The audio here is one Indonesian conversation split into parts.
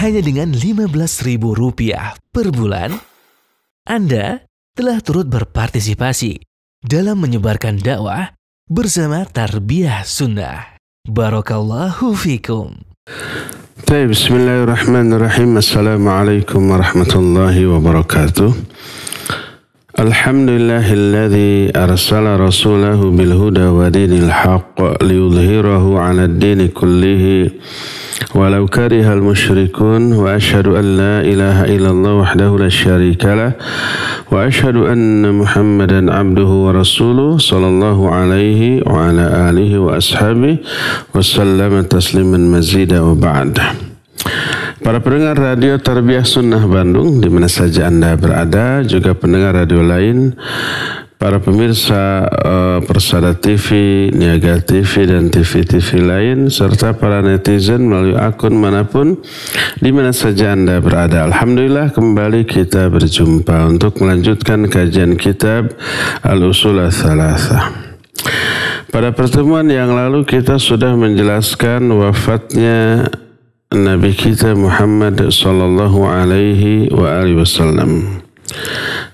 hanya dengan Rp15.000 per bulan, Anda telah turut berpartisipasi dalam menyebarkan dakwah bersama Tarbiyah Sunnah. Barakallahu fikum. Bismillahirrahmanirrahim. Assalamualaikum warahmatullahi wabarakatuh. Alhamdulillahilladzi arsala rasulahu bilhuda wa dinil haqq liyudhhirahu 'ala ad-dini kullihi walau karihal musyrikun, wa asyhadu an la ilaha illallah wahdahu la syarika lah, wa asyhadu anna Muhammadan abduhu wa rasuluh sallallahu alaihi wa ala alihi wa ashabihi wa sallama tasliman mazida wa ba'd. Para pendengar radio Tarbiyah Sunnah Bandung di mana saja Anda berada, juga pendengar radio lain, para pemirsa Persada TV, Niaga TV, dan TV-TV lain, serta para netizen melalui akun manapun di mana saja Anda berada. Alhamdulillah kembali kita berjumpa untuk melanjutkan kajian kitab Al-Usul Ats-Tsalatsah. Pada pertemuan yang lalu kita sudah menjelaskan wafatnya Nabi kita Muhammad sallallahu alaihi wa alihi wasallam.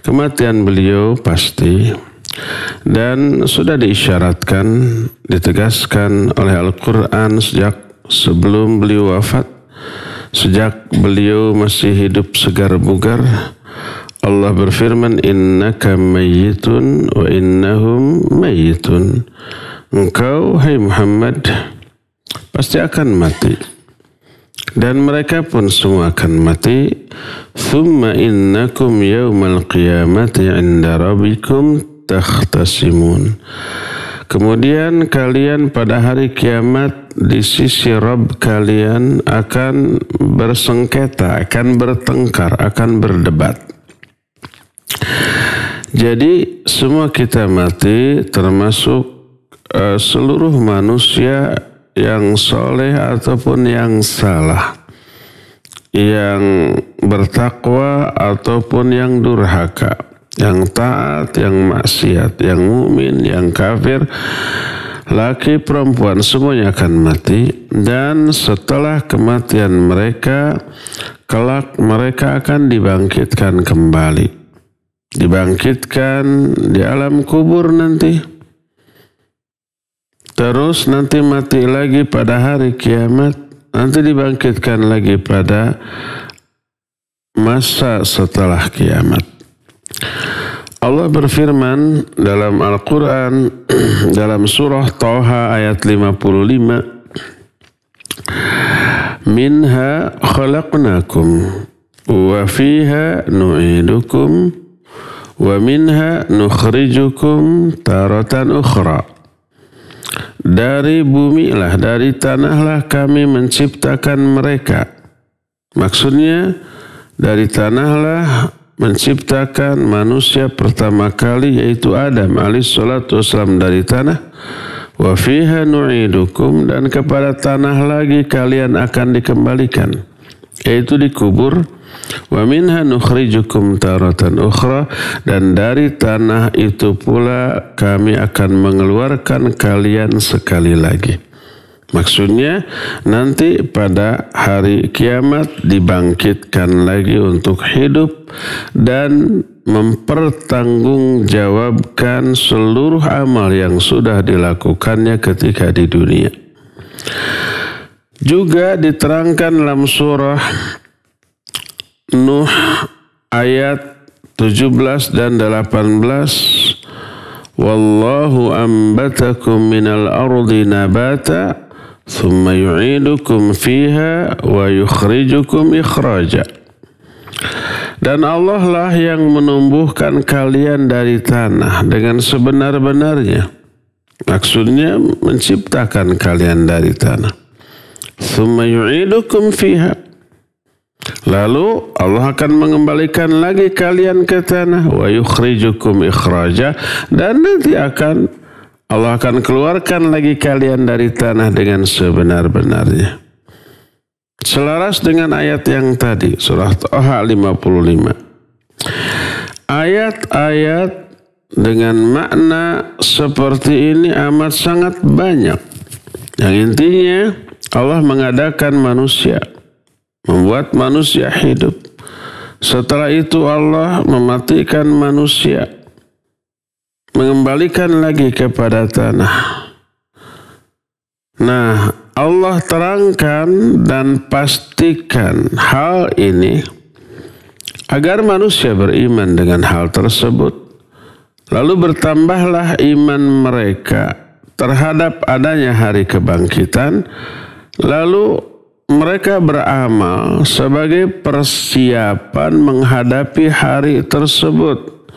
Kematian beliau pasti dan sudah diisyaratkan, ditegaskan oleh Al-Quran sejak sebelum beliau wafat, sejak beliau masih hidup segar bugar. Allah berfirman, innaka mayyitun wa innahum mayyitun. Engkau, hai Muhammad, pasti akan mati dan mereka pun semua akan mati. Thumma innakum yawmal qiyamati 'inda rabbikum takhtasimun. Kemudian kalian pada hari kiamat di sisi Rabb kalian akan bersengketa, akan bertengkar, akan berdebat. Jadi semua kita mati, termasuk seluruh manusia yang soleh ataupun yang salah, yang bertakwa ataupun yang durhaka, yang taat, yang maksiat, yang mukmin, yang kafir, laki perempuan, semuanya akan mati. Dan setelah kematian mereka, kelak mereka akan dibangkitkan kembali, dibangkitkan di alam kubur nanti. Terus nanti mati lagi pada hari kiamat, nanti dibangkitkan lagi pada masa setelah kiamat. Allah berfirman dalam Al-Quran, dalam surah Thaha ayat 55, minha khalaqnakum wa fiha nu'idukum wa minha nukhrijukum taratan ukhra. Dari bumi lah, dari tanahlah kami menciptakan mereka. Maksudnya dari tanahlah menciptakan manusia pertama kali, yaitu Adam alaihissalatu wassalam dari tanah. Wa fiha nu'idukum, dan kepada tanah lagi kalian akan dikembalikan, yaitu dikubur. Wa minha nukhrijukum taratan ukhra, dan dari tanah itu pula kami akan mengeluarkan kalian sekali lagi. Maksudnya nanti pada hari kiamat dibangkitkan lagi untuk hidup dan mempertanggungjawabkan seluruh amal yang sudah dilakukannya ketika di dunia. Juga diterangkan dalam surah Nuh ayat 17 dan 18, wallahu ambatakum minal ardi nabata thumma yu'idukum fiha wa yukhrijukum ikhraja. Dan Allah lah yang menumbuhkan kalian dari tanah dengan sebenar-benarnya. Maksudnya menciptakan kalian dari tanah. Thumma yu'idukum fiha. Lalu Allah akan mengembalikan lagi kalian ke tanah. Wa yukhrijukum ikhraja. Dan nanti Allah akan keluarkan lagi kalian dari tanah dengan sebenar-benarnya. Selaras dengan ayat yang tadi, surah Thaha 55. Ayat-ayat dengan makna seperti ini amat sangat banyak. Yang intinya Allah mengadakan manusia membuat manusia hidup. Setelah itu Allah mematikan manusia, mengembalikan lagi kepada tanah. Nah, Allah terangkan dan pastikan hal ini agar manusia beriman dengan hal tersebut. Lalu bertambahlah iman mereka terhadap adanya hari kebangkitan. Lalu mereka beramal sebagai persiapan menghadapi hari tersebut.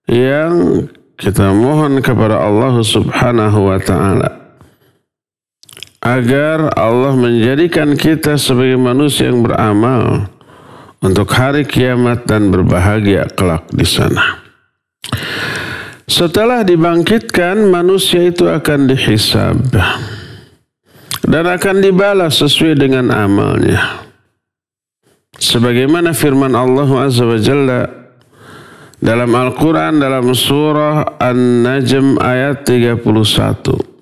Yang kita mohon kepada Allah Subhanahu wa ta'ala agar Allah menjadikan kita sebagai manusia yang beramal untuk hari kiamat dan berbahagia kelak di sana. Setelah dibangkitkan, manusia itu akan dihisab dan akan dibalas sesuai dengan amalnya. Sebagaimana firman Allah Azza wa Jalla dalam Al-Quran, dalam surah An-Najm ayat 31.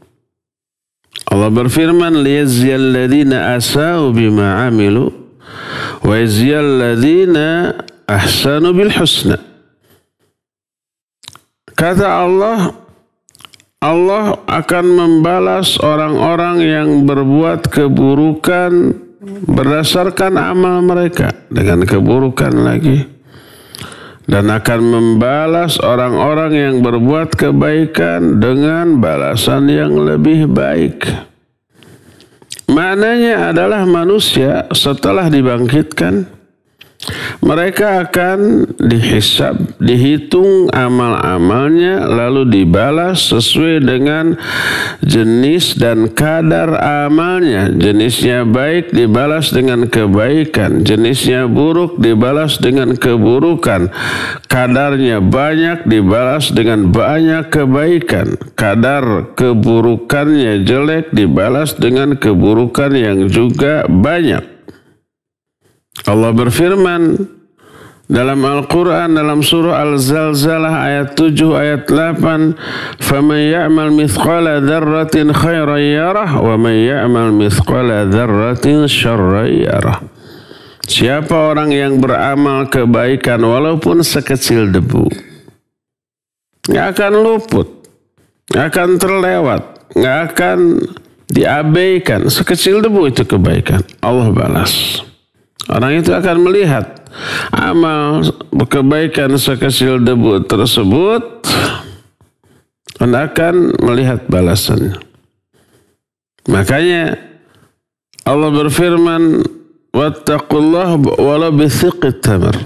Allah berfirman, liyajziyal ladzina asa'u bima 'amilu wa yajziyal ladzina ahsanu bil husna. Kata Allah, Allah akan membalas orang-orang yang berbuat keburukan berdasarkan amal mereka dengan keburukan lagi, dan akan membalas orang-orang yang berbuat kebaikan dengan balasan yang lebih baik. Maknanya adalah manusia setelah dibangkitkan, mereka akan dihisab, dihitung amal-amalnya, lalu dibalas sesuai dengan jenis dan kadar amalnya. Jenisnya baik dibalas dengan kebaikan, jenisnya buruk dibalas dengan keburukan, kadarnya banyak dibalas dengan banyak kebaikan, kadar keburukannya jelek dibalas dengan keburukan yang juga banyak. Allah berfirman dalam Al-Quran, dalam surah Al-Zalzalah ayat 7 ayat 8, فَمَنْ يَعْمَلْ مِثْقَالَ ذَرَّةٍ خَيْرًا يَرَهُ وَمَنْ يَعْمَلْ مِثْقَالَ ذَرَّةٍ شَرًّا يَرَهُ. Siapa orang yang beramal kebaikan walaupun sekecil debu, nggak akan luput, nggak akan terlewat, nggak akan diabaikan. Sekecil debu itu kebaikan, Allah balas. Orang itu akan melihat amal kebaikan sekecil debu tersebut dan akan melihat balasannya. Makanya Allah berfirman, wattaqullah walau bithiqit tamar.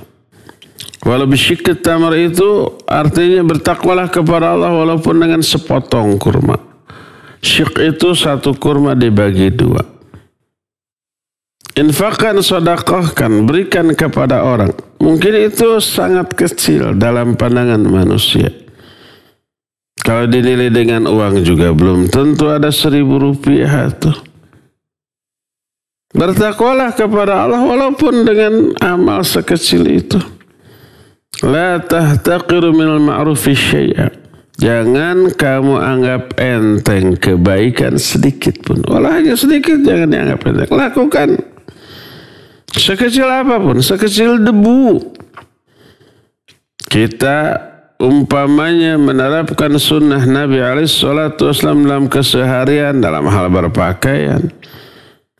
Walau bisyikit tamar itu artinya bertakwalah kepada Allah walaupun dengan sepotong kurma. Syik itu satu kurma dibagi dua. Infakkan, sedekahkan, berikan kepada orang. Mungkin itu sangat kecil dalam pandangan manusia. Kalau dinilai dengan uang juga belum tentu ada 1.000 rupiah itu. Bertakwalah kepada Allah walaupun dengan amal sekecil itu. La tahtaqiru minal ma'rufi syai'a. Jangan kamu anggap enteng kebaikan sedikit pun. Walau hanya sedikit jangan dianggap enteng. Lakukan. Sekecil apapun, sekecil debu. Kita umpamanya menerapkan sunnah Nabi SAW dalam keseharian, dalam hal berpakaian,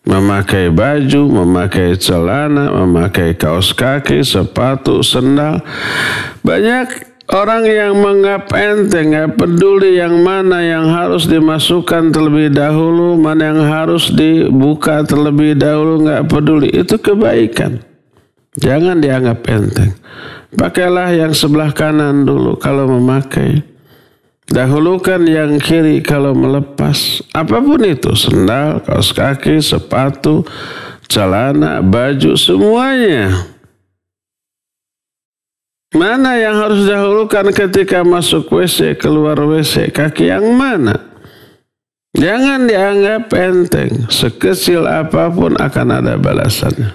memakai baju, memakai celana, memakai kaos kaki, sepatu, sendal. Banyak orang yang menganggap enteng, nggak peduli yang mana yang harus dimasukkan terlebih dahulu, mana yang harus dibuka terlebih dahulu, nggak peduli. Itu kebaikan. Jangan dianggap enteng. Pakailah yang sebelah kanan dulu kalau memakai. Dahulukan yang kiri kalau melepas. Apapun itu, sendal, kaos kaki, sepatu, celana, baju, semuanya. Mana yang harus dahulukan ketika masuk WC, keluar WC? Kaki yang mana? Jangan dianggap enteng. Sekecil apapun akan ada balasannya.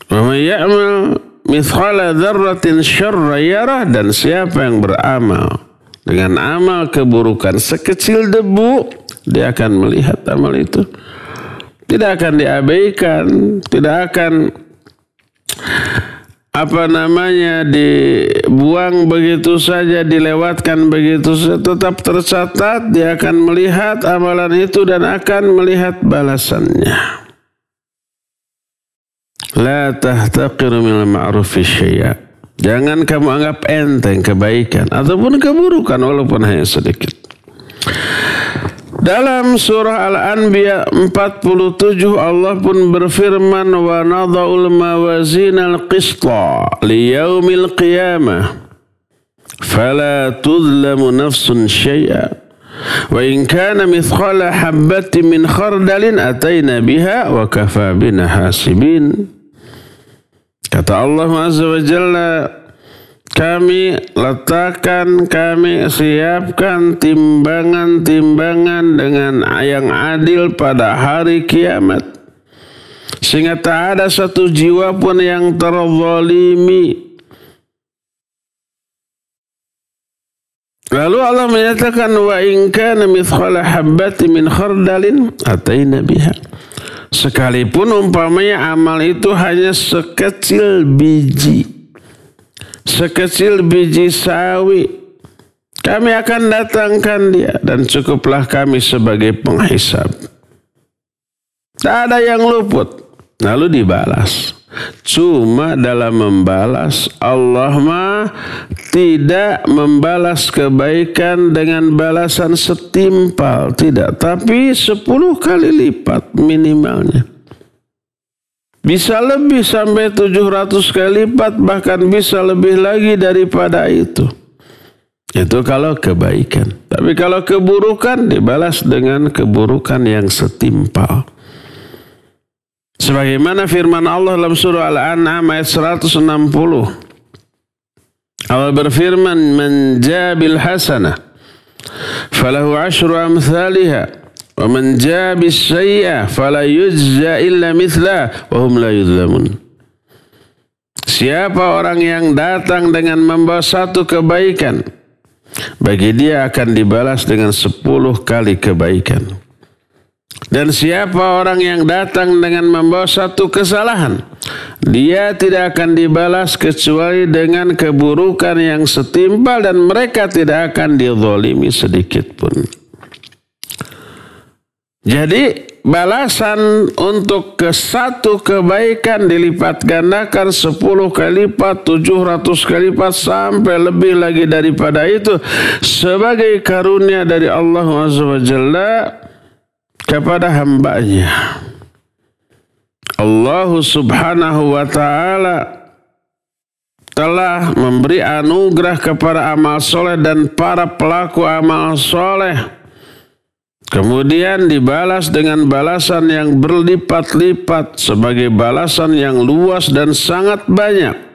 Wa may ya'mal mithqala dzarratin syarran yarah. Dan siapa yang beramal dengan amal keburukan sekecil debu, dia akan melihat amal itu. tidak akan diabaikan, tidak akan dibuang begitu saja, dilewatkan begitu saja, tetap tercatat. Dia akan melihat amalan itu dan akan melihat balasannya. La tahtaqiru minal ma'rufi syai'a. Jangan kamu anggap enteng kebaikan ataupun keburukan walaupun hanya sedikit. Dalam surah Al-Anbiya 47 Allah pun berfirman, wa nadha'ul mawazinal qista liyaumil qiyamah fala tudlamu nafsun syai'a wa in kana mithqala habbatin min khardalin ataina biha wa kafa bina hasibin. Kata Allah Azza wa Jalla, kami letakkan, kami siapkan timbangan-timbangan dengan yang adil pada hari kiamat. Sehingga tak ada satu jiwa pun yang terzalimi. Lalu Allah menyatakan, wa in kana mithqala habbatin min khardalin ataina biha. Sekalipun umpamanya amal itu hanya sekecil biji sawi, kami akan datangkan dia dan cukuplah kami sebagai penghisab. Tak ada yang luput. Lalu dibalas. Cuma dalam membalas, Allah mah tidak membalas kebaikan dengan balasan setimpal, tidak, tapi 10 kali lipat minimalnya. Bisa lebih sampai 700 kali lipat, bahkan bisa lebih lagi daripada itu. Itu kalau kebaikan. Tapi kalau keburukan dibalas dengan keburukan yang setimpal. Sebagaimana firman Allah dalam surah Al-An'am ayat 160. Allah berfirman, man jabil hasanah falahu 10 amsalihha wa man jabis sayyi'ah fala yujza illa mithlah wa hum la yuzlamun. Siapa orang yang datang dengan membawa satu kebaikan, bagi dia akan dibalas dengan 10 kali kebaikan. Dan siapa orang yang datang dengan membawa satu kesalahan, dia tidak akan dibalas kecuali dengan keburukan yang setimpal dan mereka tidak akan dizalimi sedikit pun. Jadi balasan untuk satu kebaikan dilipat gandakan 10 kali lipat, 700 kali lipat, sampai lebih lagi daripada itu sebagai karunia dari Allah Azza wa Jalla kepada hambanya. Allah Subhanahu wa ta'ala telah memberi anugerah kepada amal soleh dan para pelaku amal soleh. Kemudian dibalas dengan balasan yang berlipat-lipat sebagai balasan yang luas dan sangat banyak.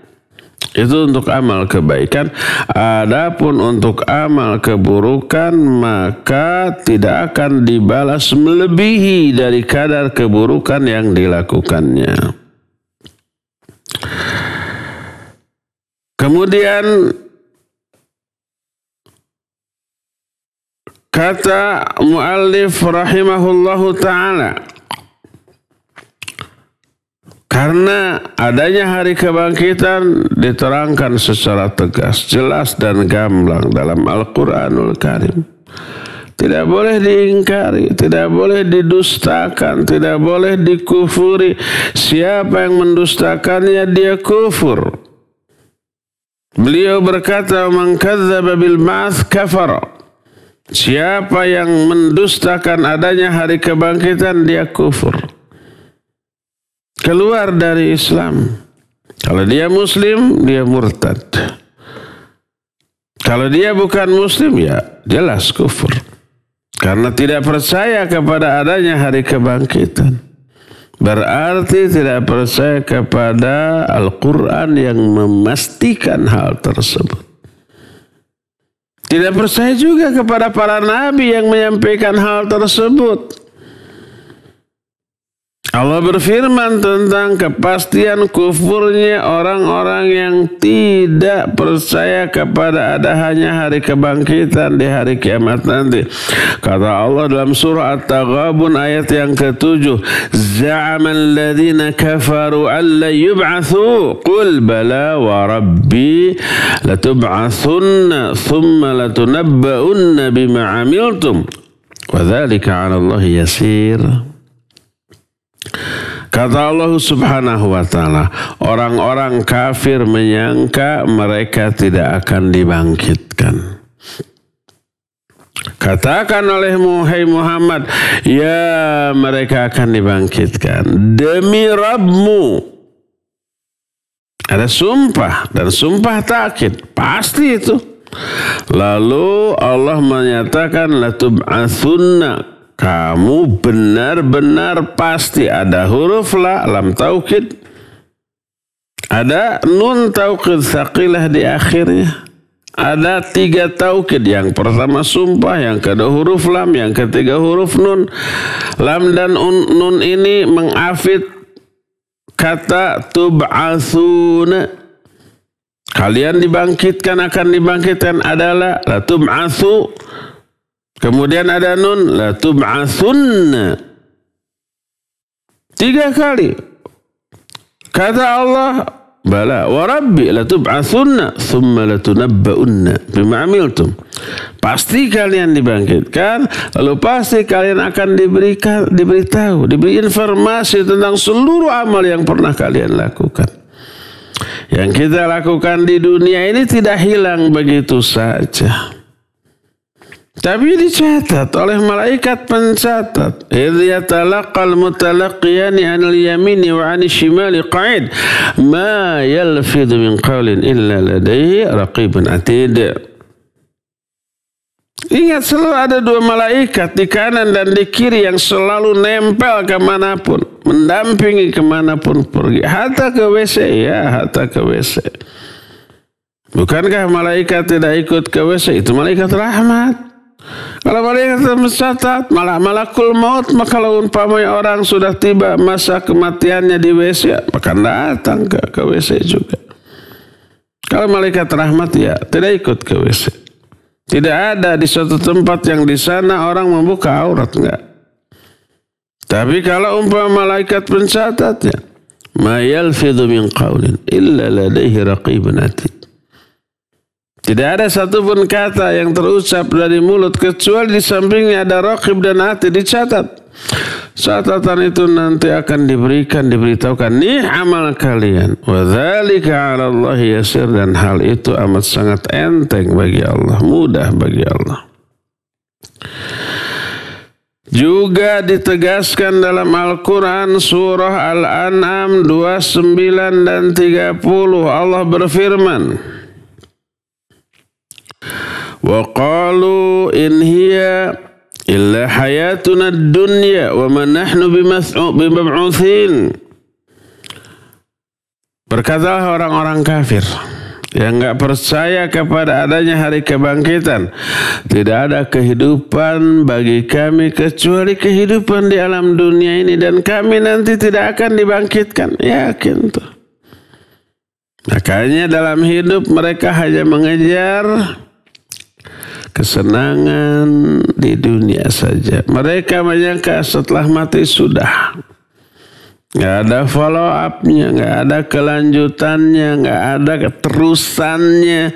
Itu untuk amal kebaikan. Adapun untuk amal keburukan, maka tidak akan dibalas melebihi dari kadar keburukan yang dilakukannya. Kemudian kata muallif rahimahullahu ta'ala, karena adanya hari kebangkitan diterangkan secara tegas, jelas dan gamblang dalam Al-Quranul Karim. Tidak boleh diingkari, tidak boleh didustakan, tidak boleh dikufuri. Siapa yang mendustakannya dia kufur. Beliau berkata, man kadzdzaba bil ba'ts kafara. Siapa yang mendustakan adanya hari kebangkitan dia kufur, keluar dari Islam. Kalau dia muslim, dia murtad. Kalau dia bukan muslim, ya jelas kufur. Karena tidak percaya kepada adanya hari kebangkitan. Berarti tidak percaya kepada Al-Quran yang memastikan hal tersebut. Tidak percaya juga kepada para nabi yang menyampaikan hal tersebut. Allah berfirman tentang kepastian kufurnya orang-orang yang tidak percaya kepada adanya hari kebangkitan di hari kiamat nanti. Kata Allah dalam surah At-Taghabun ayat yang ke-7, "Za'amal ladzina kafaru alla yub'atsu qul bala wa rabbi latub'atsunna thumma latunabba'unna bima 'amiltum wa dzalika 'ala Allah yasir." Kata Allah subhanahu wa ta'ala, orang-orang kafir menyangka mereka tidak akan dibangkitkan. Katakan olehmu, hai Muhammad, ya mereka akan dibangkitkan. Demi Rabbmu. Ada sumpah dan sumpah takkid. Pasti itu. Lalu Allah menyatakan latub'atsunna. Kamu benar-benar pasti. Ada huruf la, lam taukid. Ada nun taukid tsaqilah di akhirnya. Ada 3 taukid. Yang pertama sumpah, yang kedua huruf lam, yang ketiga huruf nun. Lam dan nun ini mengafid kata tub'atsuna. Kalian dibangkitkan, akan dibangkitkan adalah la tub'atsu. Kemudian ada nun la tub'atsunna. 3 kali. Kata Allah, bala wa rabbi la tub'atsunna thumma la tunabba'unna bima 'amiltum. Pasti kalian dibangkitkan, lalu pasti kalian akan diberitahu, diberi informasi tentang seluruh amal yang pernah kalian lakukan. Yang kita lakukan di dunia ini tidak hilang begitu saja. Tapi dicatat oleh malaikat pencatat. Idh yatalaqal mutalaqiyani 'anil yamini wa 'anil shimali qa'id. Ma yalfidhu min qawlin illa ladayhi raqibun atid. Ingat, selalu ada 2 malaikat di kanan dan di kiri yang selalu nempel kemanapun, mendampingi kemanapun pergi. Hatta ke WC, ya hatta ke WC. Bukankah malaikat tidak ikut ke WC? Itu malaikat rahmat. Kalau malaikat mencatat, malah malakul maut, maka kalau umpamanya orang sudah tiba masa kematiannya di WC, maka datang ke WC juga. Kalau malaikat rahmat, ya tidak ikut ke WC. Tidak ada di suatu tempat yang di sana orang membuka aurat, enggak. Tapi kalau umpama malaikat pencatatnya, ma yalfidhu min qawlin illa ladaihi raqibun atid. Tidak ada satupun kata yang terucap dari mulut kecuali di sampingnya ada raqib dan atid dicatat. Catatan itu nanti akan diberitahukan, nih amal kalian. Wa dzalika 'ala Allah yasir, dan hal itu amat sangat enteng bagi Allah, mudah bagi Allah. Juga ditegaskan dalam Al-Quran surah Al-An'am 29 dan 30. Allah berfirman, wa qalu in hiya illa hayatuna ad-dunya wa ma nahnu bimab'utsin. Berkatalah orang-orang kafir yang enggak percaya kepada adanya hari kebangkitan, tidak ada kehidupan bagi kami kecuali kehidupan di alam dunia ini, dan kami nanti tidak akan dibangkitkan. Yakin tuh. Makanya dalam hidup mereka hanya mengejar kesenangan di dunia saja. Mereka menyangka setelah mati sudah. Nggak ada follow up-nya, nggak ada kelanjutannya, nggak ada keterusannya.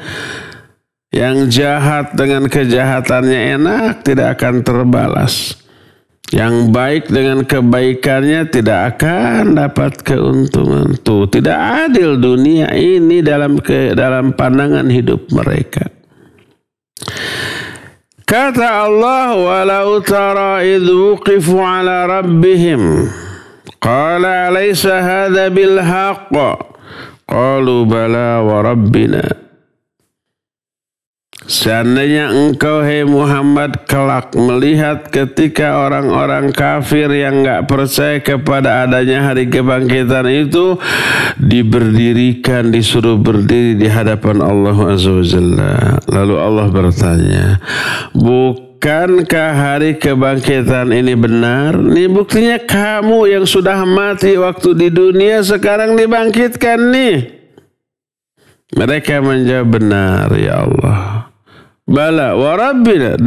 Yang jahat dengan kejahatannya enak, tidak akan terbalas. Yang baik dengan kebaikannya tidak akan dapat keuntungan. Tuh, tidak adil dunia ini dalam pandangan hidup mereka. Kata Allah, walau tara idh wuqifu ala rabbihim qala alaysa hadha bil haqq qalu bala wa rabbina. Seandainya engkau, hai Muhammad, kelak melihat ketika orang-orang kafir yang enggak percaya kepada adanya hari kebangkitan itu disuruh berdiri di hadapan Allah Azza wa Jalla. Lalu Allah bertanya, bukankah hari kebangkitan ini benar? Ini buktinya kamu yang sudah mati waktu di dunia sekarang dibangkitkan nih. Mereka menjawab, benar ya Allah. Bala wa rabbina,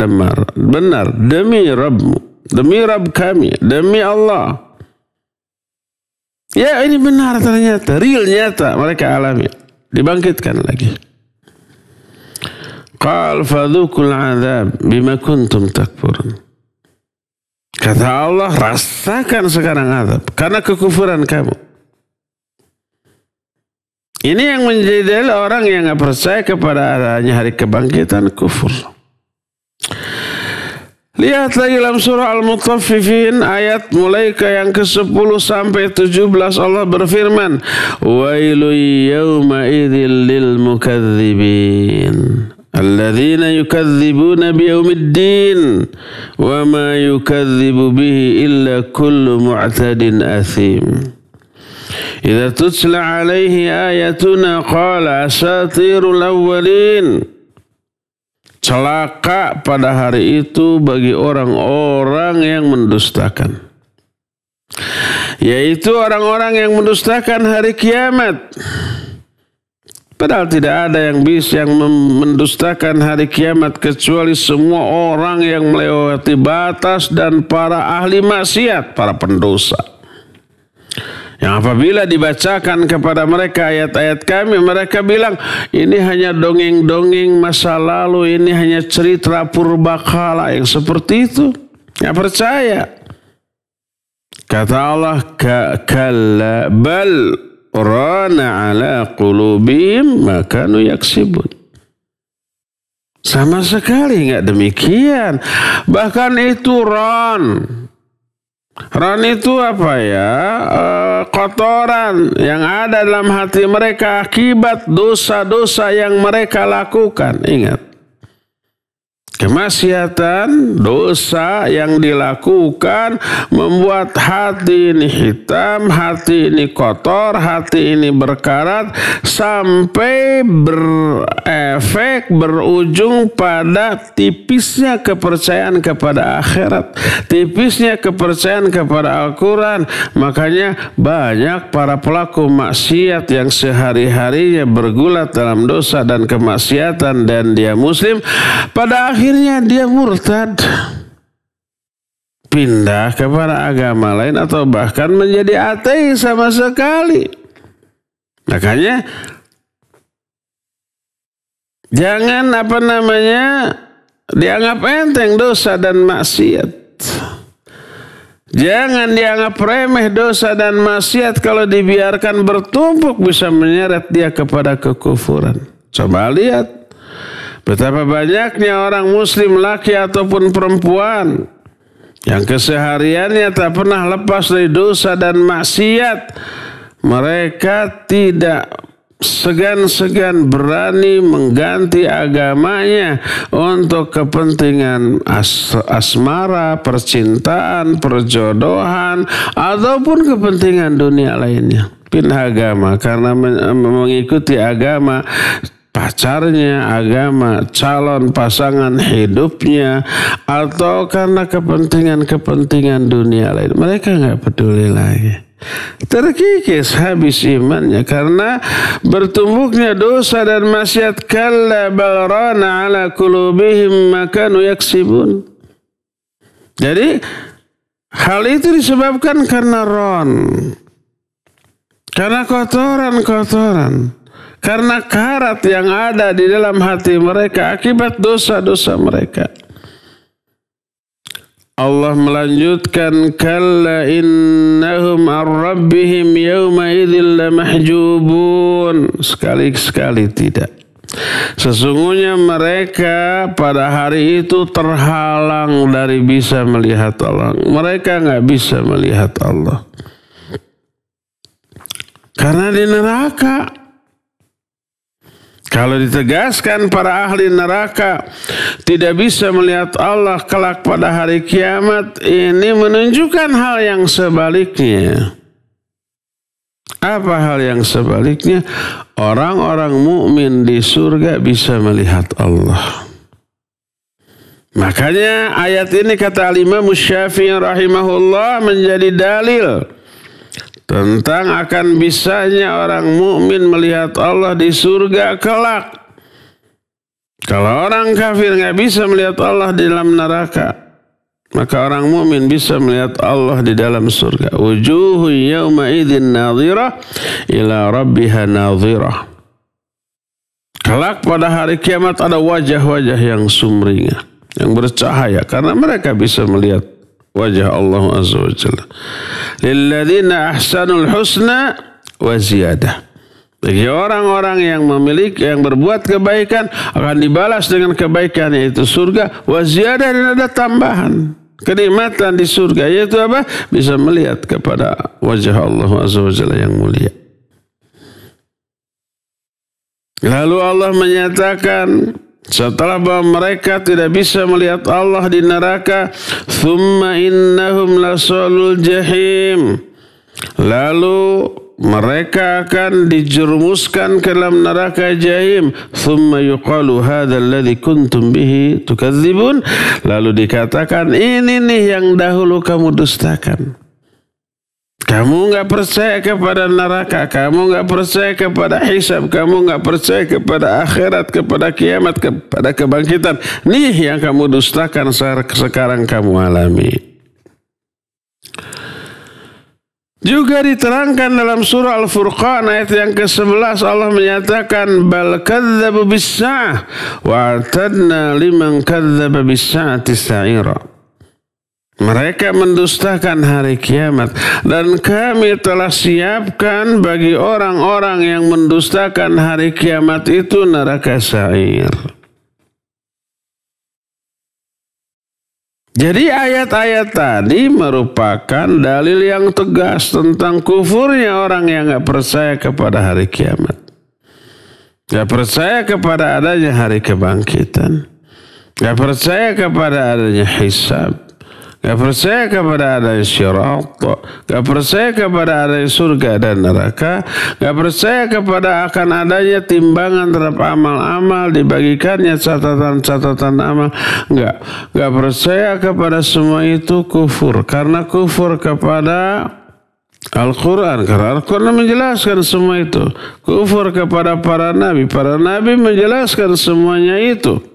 benar demi Rabbmu, demi Rabb kami, demi Allah. Ya ini benar ternyata, real nyata mereka alami. Dibangkitkan lagi. Qal fadhukul azab bima kuntum takfurun. Kata Allah, rasakan sekarang azab karena kekufuran kamu. Ini yang menjadi orang yang tidak percaya kepada adanya hari kebangkitan, kufur. Lihat lagi dalam surah Al-Mutaffifin ayat mulai ke yang ke-10 sampai 17 Allah berfirman, Wailun yawma idzil lil mukadzibin alladzina yukadzibuna biyaumiddin wa ma yukadzibu bihi illa kullu mu'tadin athim. Idza tutla alaihi ayatuna qala asatirul awwalin. Celaka pada hari itu bagi orang-orang yang mendustakan, yaitu orang-orang yang mendustakan hari kiamat. Padahal tidak ada yang bisa yang mendustakan hari kiamat kecuali semua orang yang melewati batas dan para ahli maksiat, para pendosa. Yang apabila dibacakan kepada mereka ayat-ayat kami, mereka bilang, ini hanya dongeng-dongeng masa lalu, ini hanya cerita purbakala yang seperti itu. Nggak percaya. Kata Allah, kalla bal rana ala qulubihim ma kanu yaksibun. Sama sekali nggak demikian. Bahkan itu Ran itu apa ya? Kotoran yang ada dalam hati mereka akibat dosa-dosa yang mereka lakukan. Ingat. Kemaksiatan, dosa yang dilakukan membuat hati ini hitam, hati ini kotor, hati ini berkarat sampai berefek berujung pada tipisnya kepercayaan kepada akhirat, tipisnya kepercayaan kepada Al-Quran. Makanya banyak para pelaku maksiat yang sehari-harinya bergulat dalam dosa dan kemaksiatan dan dia muslim, pada akhirnya dia murtad, pindah kepada agama lain atau bahkan menjadi ateis sama sekali. Makanya jangan dianggap enteng dosa dan maksiat. Jangan dianggap remeh dosa dan maksiat, kalau dibiarkan bertumpuk bisa menyeret dia kepada kekufuran. Coba lihat betapa banyaknya orang muslim laki ataupun perempuan yang kesehariannya tak pernah lepas dari dosa dan maksiat. Mereka tidak segan-segan berani mengganti agamanya untuk kepentingan asmara, percintaan, perjodohan, ataupun kepentingan dunia lainnya. Pindah agama karena mengikuti agama pacarnya, agama calon pasangan hidupnya, atau karena kepentingan-kepentingan dunia lain. Mereka nggak peduli lagi. Terkikis habis imannya karena bertumbuknya dosa dan maksiat. Kalla bal rana ala qulubihim ma kanu yaksibun. Jadi hal itu disebabkan karena karena kotoran, karena karat yang ada di dalam hati mereka akibat dosa-dosa mereka. Allah melanjutkan, kalla innahum ar-rabbihim yawma idzil lamahjubun. Sekali-sekali tidak. Sesungguhnya mereka pada hari itu terhalang dari bisa melihat Allah. Mereka nggak bisa melihat Allah karena di neraka. Kalau ditegaskan para ahli neraka tidak bisa melihat Allah kelak pada hari kiamat, ini menunjukkan hal yang sebaliknya. Apa hal yang sebaliknya? Orang-orang mukmin di surga bisa melihat Allah. Makanya ayat ini kata Al-Imam Syafi'i rahimahullah menjadi dalil tentang akan bisanya orang mukmin melihat Allah di surga kelak. Kalau orang kafir nggak bisa melihat Allah di dalam neraka, maka orang mukmin bisa melihat Allah di dalam surga. Wujuhu yawma idzin nadhirah ila rabbiha nadhirah. Kelak pada hari kiamat ada wajah-wajah yang sumringah, yang bercahaya karena mereka bisa melihat wajah Allah Azza wa Jalla. Lilladzina ahsanul husna wa ziyadah. Bagi orang-orang yang memiliki, yang berbuat kebaikan akan dibalas dengan kebaikan, yaitu surga, wa ziyadah, dan ada tambahan kenikmatan di surga, yaitu apa? Bisa melihat kepada wajah Allah Azza wa Jalla yang mulia. Lalu Allah menyatakan setelah bahwa mereka tidak bisa melihat Allah di neraka, thumma innahum lasalul jahim, lalu mereka akan dijerumuskan ke dalam neraka jahim. Thumma yuqalu hadzal ladzi kuntum bihi tukadzibun, lalu dikatakan ini nih yang dahulu kamu dustakan. Kamu nggak percaya kepada neraka, kamu nggak percaya kepada hisab, kamu nggak percaya kepada akhirat, kepada kiamat, kepada kebangkitan. Nih yang kamu dustakan sekarang kamu alami. Juga diterangkan dalam surah Al-Furqan ayat yang ke-11, Allah menyatakan bal kadzdzabu bis-sa'ah wa a'tadna liman kadzdzaba bis-sa'ati sa'ira. Mereka mendustakan hari kiamat dan kami telah siapkan bagi orang-orang yang mendustakan hari kiamat itu neraka sa'ir. Jadi ayat-ayat tadi merupakan dalil yang tegas tentang kufurnya orang yang gak percaya kepada hari kiamat. Gak percaya kepada adanya hari kebangkitan. Gak percaya kepada adanya hisab. Gak percaya kepada adanya syirat. Gak percaya kepada adanya surga dan neraka. Gak percaya kepada akan adanya timbangan terhadap amal-amal, dibagikannya catatan-catatan amal. Gak percaya kepada semua itu kufur. Karena kufur kepada Al-Quran. Karena Al-Quran menjelaskan semua itu. Kufur kepada para nabi. Para nabi menjelaskan semuanya itu.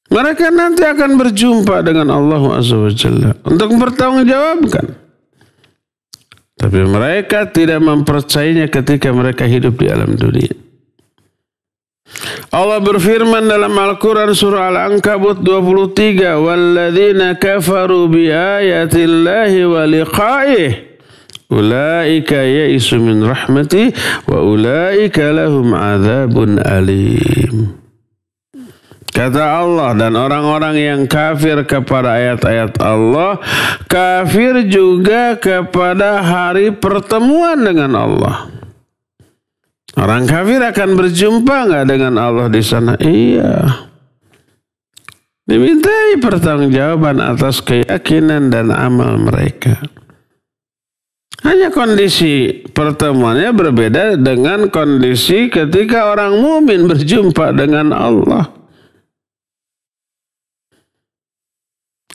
Mereka nanti akan berjumpa dengan Allah Azza wa Jalla untuk bertanggungjawabkan. Tapi mereka tidak mempercayainya ketika mereka hidup di alam dunia. Allah berfirman dalam Al-Quran surah Al-Ankabut 23, walladzina kafaru bi ayatillahi wa liqa'ih ulaika ya'isu min rahmati wa ulaika lahum adzabun alim. Kata Allah, dan orang-orang yang kafir kepada ayat-ayat Allah, kafir juga kepada hari pertemuan dengan Allah. Orang kafir akan berjumpa nggak dengan Allah di sana? Iya. Dimintai pertanggungjawaban atas keyakinan dan amal mereka. Hanya kondisi pertemuannya berbeda dengan kondisi ketika orang mukmin berjumpa dengan Allah.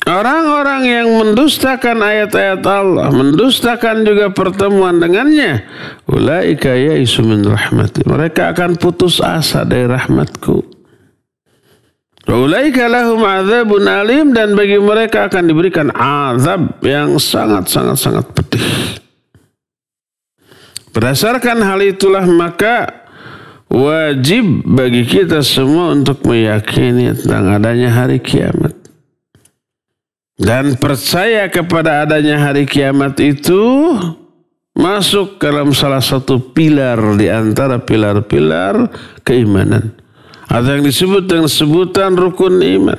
Orang-orang yang mendustakan ayat-ayat Allah, mendustakan juga pertemuan dengannya, ulaika ya'isu min rahmati, mereka akan putus asa dari rahmatku. Ulaika lahum adzabun alim, dan bagi mereka akan diberikan azab yang sangat pedih. Berdasarkan hal itulah maka wajib bagi kita semua untuk meyakini tentang adanya hari kiamat. Dan percaya kepada adanya hari kiamat itu masuk dalam salah satu pilar di antara pilar-pilar keimanan. Atau yang disebut dengan sebutan rukun iman.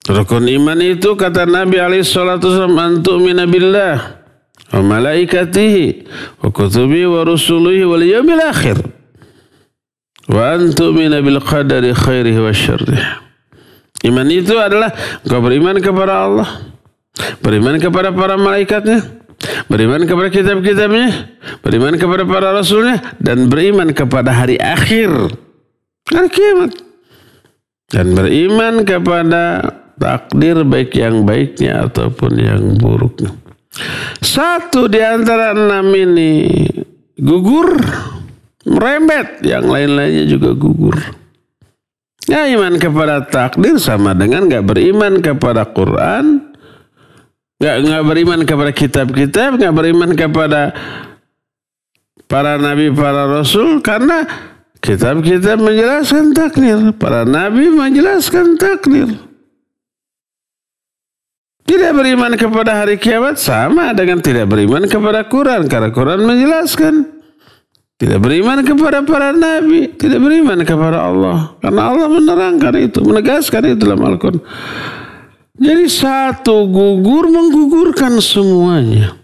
Rukun iman itu kata Nabi SAW, antu'mina billah wa malaikatihi wa kutubihi wa rusulihi wal yawmil akhir wa antu'mina bil qadari khairihi wa syarrihi. Iman itu adalah engkau beriman kepada Allah, beriman kepada para malaikatnya, beriman kepada kitab-kitabnya, beriman kepada para rasulnya, dan beriman kepada hari akhir, hari kiamat. Dan beriman kepada takdir baik yang baiknya ataupun yang buruknya. Satu di antara 6 ini gugur, merembet, yang lain-lainnya juga gugur. Ya, iman kepada takdir sama dengan gak beriman kepada Quran, gak beriman kepada kitab-kitab, gak beriman kepada para nabi, para rasul, karena kitab-kitab menjelaskan takdir, para nabi menjelaskan takdir. Tidak beriman kepada hari kiamat sama dengan tidak beriman kepada Quran, karena Quran menjelaskan. Tidak beriman kepada para nabi, tidak beriman kepada Allah, karena Allah menerangkan itu, menegaskan itu dalam Al-Quran. Jadi satu gugur menggugurkan semuanya.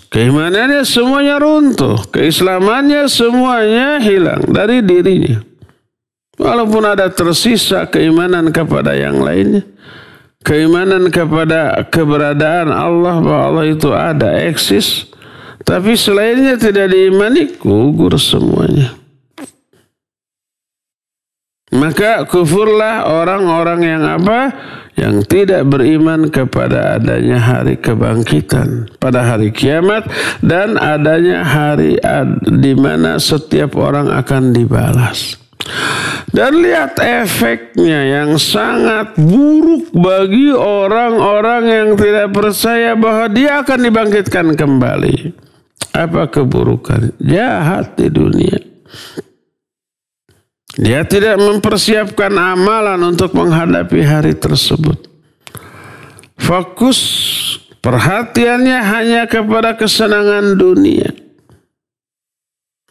Keimanannya semuanya runtuh, keislamannya semuanya hilang dari dirinya. Walaupun ada tersisa keimanan kepada yang lainnya, keimanan kepada keberadaan Allah, bahwa Allah itu ada, eksis, tapi selainnya tidak diimani, gugur semuanya. Maka kufurlah orang-orang yang apa? Yang tidak beriman kepada adanya hari kebangkitan pada hari kiamat dan adanya hari di mana setiap orang akan dibalas. Dan lihat efeknya yang sangat buruk bagi orang-orang yang tidak percaya bahwa dia akan dibangkitkan kembali. Apa keburukan? Jahat di dunia. Dia tidak mempersiapkan amalan untuk menghadapi hari tersebut. Fokus perhatiannya hanya kepada kesenangan dunia.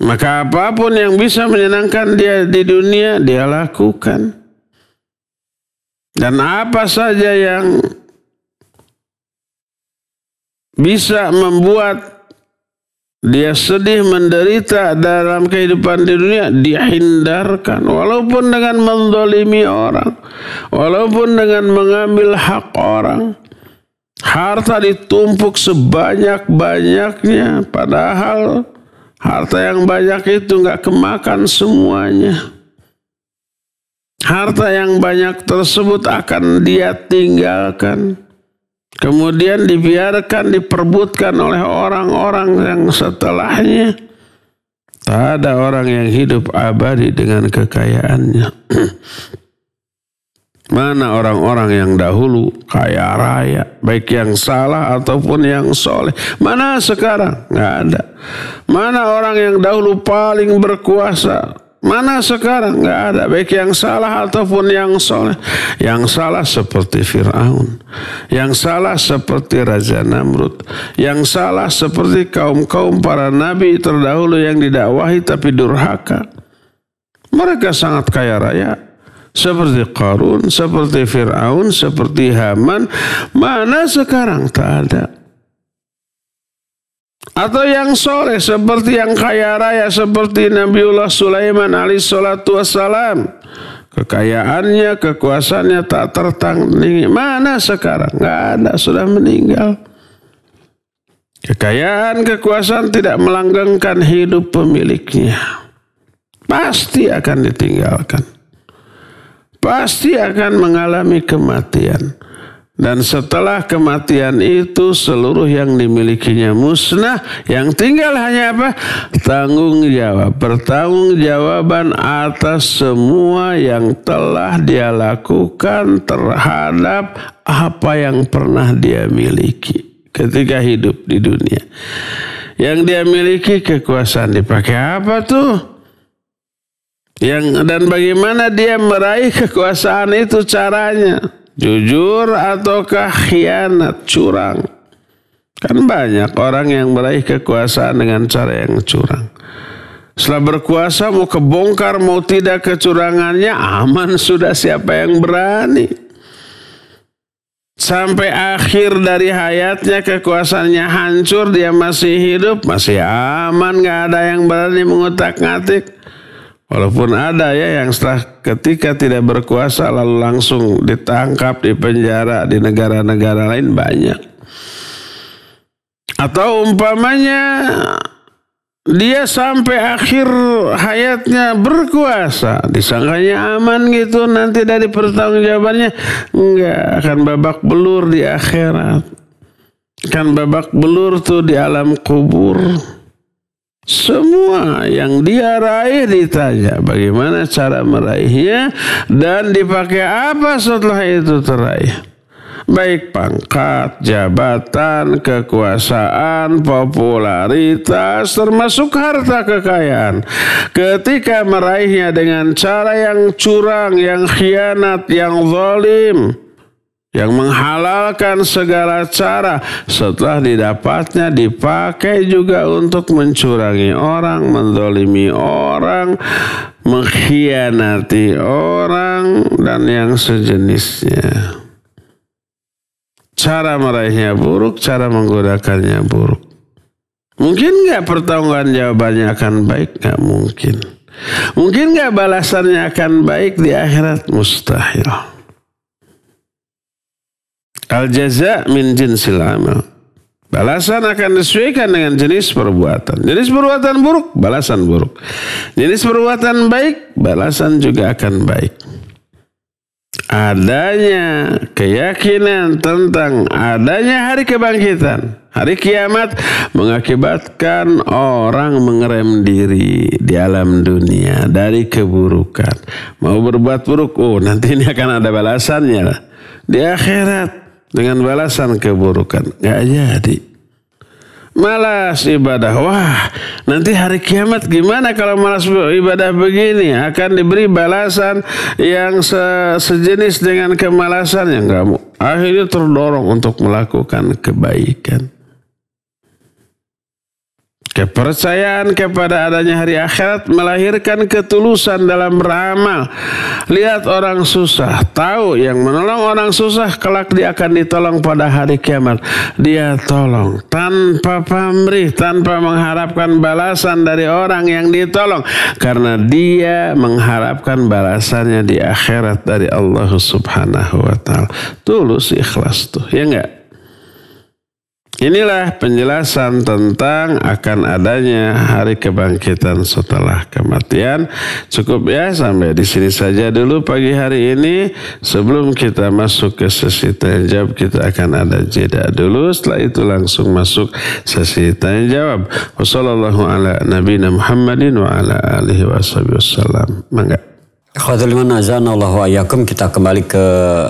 Maka apapun yang bisa menyenangkan dia di dunia, dia lakukan. Dan apa saja yang bisa membuat dia sedih, menderita dalam kehidupan di dunia, dihindarkan. Walaupun dengan menzalimi orang, walaupun dengan mengambil hak orang, harta ditumpuk sebanyak-banyaknya, padahal harta yang banyak itu nggak kemakan semuanya. Harta yang banyak tersebut akan dia tinggalkan. Kemudian dibiarkan, diperbutkan oleh orang-orang yang setelahnya. Tak ada orang yang hidup abadi dengan kekayaannya. Mana orang-orang yang dahulu kaya raya, baik yang salah ataupun yang soleh. Mana sekarang? Nggak ada. Mana orang yang dahulu paling berkuasa? Mana sekarang? Nggak ada. Baik yang salah ataupun yang soleh. Yang salah seperti Fir'aun. Yang salah seperti Raja Namrud. Yang salah seperti kaum-kaum para nabi terdahulu yang didakwahi tapi durhaka. Mereka sangat kaya raya. Seperti Qarun, seperti Fir'aun, seperti Haman. Mana sekarang? Tak ada. Atau yang soleh seperti yang kaya raya seperti Nabiullah Sulaiman alaihissalatu wassalam. Kekayaannya, kekuasaannya tak tertandingi. Mana sekarang? Nggak ada, sudah meninggal. Kekayaan, kekuasaan tidak melanggengkan hidup pemiliknya. Pasti akan ditinggalkan. Pasti akan mengalami kematian. Dan setelah kematian itu seluruh yang dimilikinya musnah. Yang tinggal hanya apa? Tanggung jawab. Pertanggungjawaban atas semua yang telah dia lakukan terhadap apa yang pernah dia miliki ketika hidup di dunia. Yang dia miliki kekuasaan dipakai apa tuh? Dan bagaimana dia meraih kekuasaan itu caranya? Jujur ataukah khianat, curang? Kan banyak orang yang meraih kekuasaan dengan cara yang curang. Setelah berkuasa mau kebongkar mau tidak kecurangannya, aman sudah, siapa yang berani? Sampai akhir dari hayatnya kekuasaannya hancur, dia masih hidup, masih aman, gak ada yang berani mengutak-ngatik. Walaupun ada ya yang setelah ketika tidak berkuasa lalu langsung ditangkap, dipenjara di negara-negara lain banyak. Atau umpamanya dia sampai akhir hayatnya berkuasa, disangkanya aman gitu, nanti dari pertanggungjawabannya enggak, akan babak belur di akhirat, kan babak belur tuh di alam kubur. Semua yang dia raih ditanya bagaimana cara meraihnya dan dipakai apa setelah itu teraih. Baik pangkat, jabatan, kekuasaan, popularitas, termasuk harta kekayaan. Ketika meraihnya dengan cara yang curang, yang khianat, yang zalim, yang menghalalkan segala cara, setelah didapatnya dipakai juga untuk mencurangi orang, menzalimi orang, mengkhianati orang, dan yang sejenisnya. Cara meraihnya buruk, cara menggunakannya buruk. Mungkin nggak pertanggungan jawabannya akan baik? Nggak mungkin. Mungkin nggak balasannya akan baik di akhirat? Mustahil. Al-jaza min jinsil amal. Balasan akan disesuaikan dengan jenis perbuatan. Jenis perbuatan buruk, balasan buruk. Jenis perbuatan baik, balasan juga akan baik. Adanya keyakinan tentang adanya hari kebangkitan, hari kiamat, mengakibatkan orang mengerem diri di alam dunia dari keburukan. Mau berbuat buruk, nanti ini akan ada balasannya di akhirat dengan balasan keburukan. Gak jadi. Malas ibadah. Wah, nanti hari kiamat gimana kalau malas ibadah begini? Akan diberi balasan yang sejenis dengan kemalasan yang kamu. Akhirnya terdorong untuk melakukan kebaikan. Kepercayaan kepada adanya hari akhirat melahirkan ketulusan dalam beramal. Lihat orang susah, tahu yang menolong orang susah kelak dia akan ditolong pada hari kiamat. Dia tolong tanpa pamrih, tanpa mengharapkan balasan dari orang yang ditolong, karena dia mengharapkan balasannya di akhirat dari Allah Subhanahu wa taala. Tulus, ikhlas tuh, ya enggak? Inilah penjelasan tentang akan adanya hari kebangkitan setelah kematian. Cukup ya, sampai di sini saja dulu pagi hari ini. Sebelum kita masuk ke sesi tanya jawab, kita akan ada jeda dulu. Setelah itu langsung masuk sesi tanya jawab. Wassallallahu ala nabiyina Muhammadin wa ala alihi wasallam. Mangga. Khawatuliman azanallahu ayakum, kita kembali ke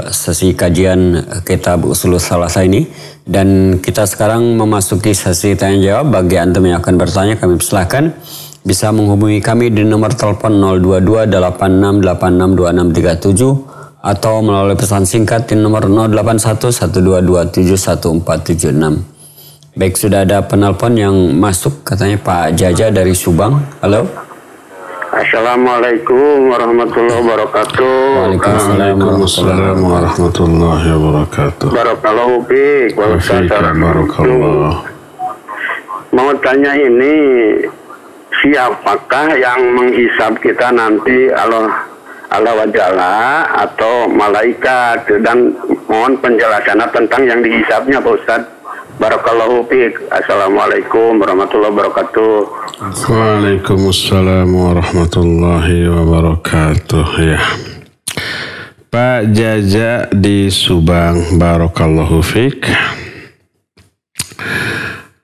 sesi kajian kitab Ushulus Salasah ini, dan kita sekarang memasuki sesi tanya jawab. Bagi antum yang akan bertanya, kami persilahkan bisa menghubungi kami di nomor telepon 02286862637 atau melalui pesan singkat di nomor 081122714776. Baik, sudah ada penelpon yang masuk, katanya Pak Jaja dari Subang. Halo. Assalamualaikum warahmatullahi wabarakatuh. Waalaikumsalam warahmatullahi wabarakatuh. Barakallahu fiik. Barakallah. Mau tanya ini, siapakah yang menghisab kita nanti, Allah wa Jalla atau malaikat? Dan mohon penjelasan tentang yang dihisabnya Pak Ustaz. Barakallahu fiik. Assalamualaikum warahmatullahi wabarakatuh. Waalaikumsalam warahmatullahi wabarakatuh. Ya, Pak Jaja di Subang, barakallahu fiik.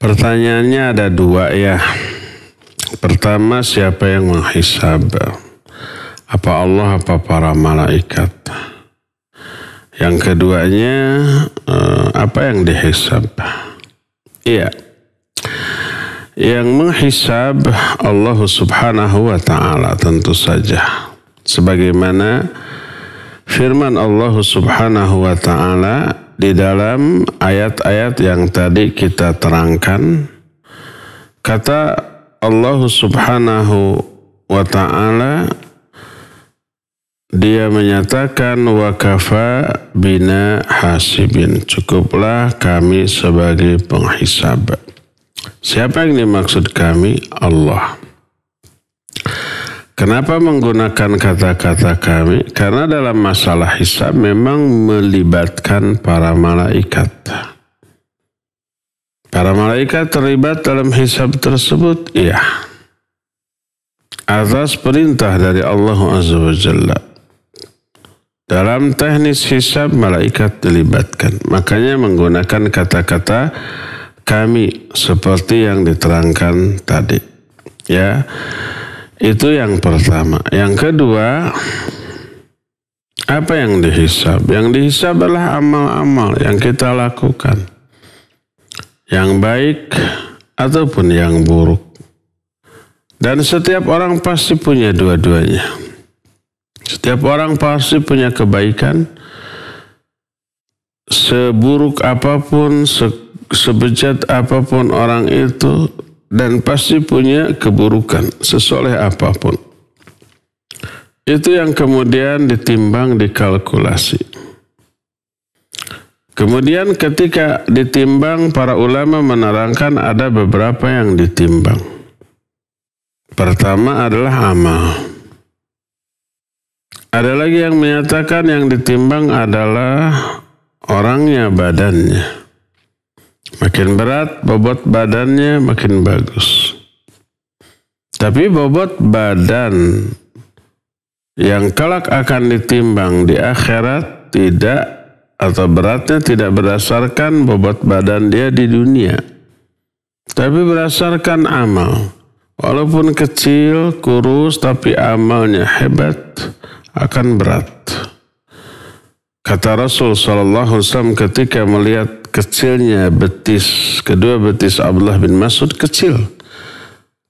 Pertanyaannya ada dua ya. Pertama, siapa yang menghisab? Apa Allah, apa para malaikat? Yang keduanya, apa yang dihisab? Iya. Yang menghisab Allah Subhanahu wa ta'ala tentu saja. Sebagaimana firman Allah Subhanahu wa ta'ala di dalam ayat-ayat yang tadi kita terangkan. Kata Allah Subhanahu wa ta'ala, Dia menyatakan wa kafa bina hasibin. Cukuplah kami sebagai penghisab. Siapa yang dimaksud kami? Allah. Kenapa menggunakan kata-kata kami? Karena dalam masalah hisab memang melibatkan para malaikat. Para malaikat terlibat dalam hisab tersebut? Iya. Atas perintah dari Allah Azza wa Jalla. Dalam teknis hisab malaikat dilibatkan. Makanya menggunakan kata-kata kami seperti yang diterangkan tadi. Ya. Itu yang pertama. Yang kedua, apa yang dihisab? Yang dihisab adalah amal-amal yang kita lakukan. Yang baik ataupun yang buruk. Dan setiap orang pasti punya dua-duanya. Setiap orang pasti punya kebaikan. Seburuk apapun, sebejat apapun orang itu. Dan pasti punya keburukan, sesoleh apapun. Itu yang kemudian ditimbang, dikalkulasi. Kemudian ketika ditimbang, para ulama menerangkan ada beberapa yang ditimbang. Pertama adalah amal. Ada lagi yang menyatakan yang ditimbang adalah orangnya, badannya. Makin berat bobot badannya makin bagus. Tapi bobot badan yang kelak akan ditimbang di akhirat tidak, atau beratnya tidak berdasarkan bobot badan dia di dunia, tapi berdasarkan amal. Walaupun kecil, kurus, tapi amalnya hebat, akan berat. Kata Rasul SAW ketika melihat kecilnya betis, kedua betis Abdullah bin Mas'ud kecil,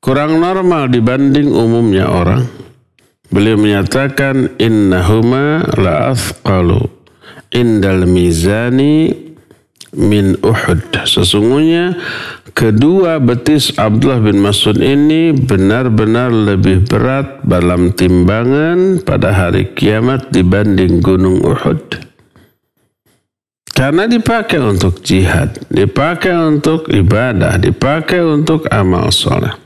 kurang normal dibanding umumnya orang. Beliau menyatakan, innahuma la athqalu indal mizani min Uhud. Sesungguhnya kedua betis Abdullah bin Mas'ud ini benar-benar lebih berat dalam timbangan pada hari kiamat dibanding gunung Uhud. Karena dipakai untuk jihad, dipakai untuk ibadah, dipakai untuk amal soleh.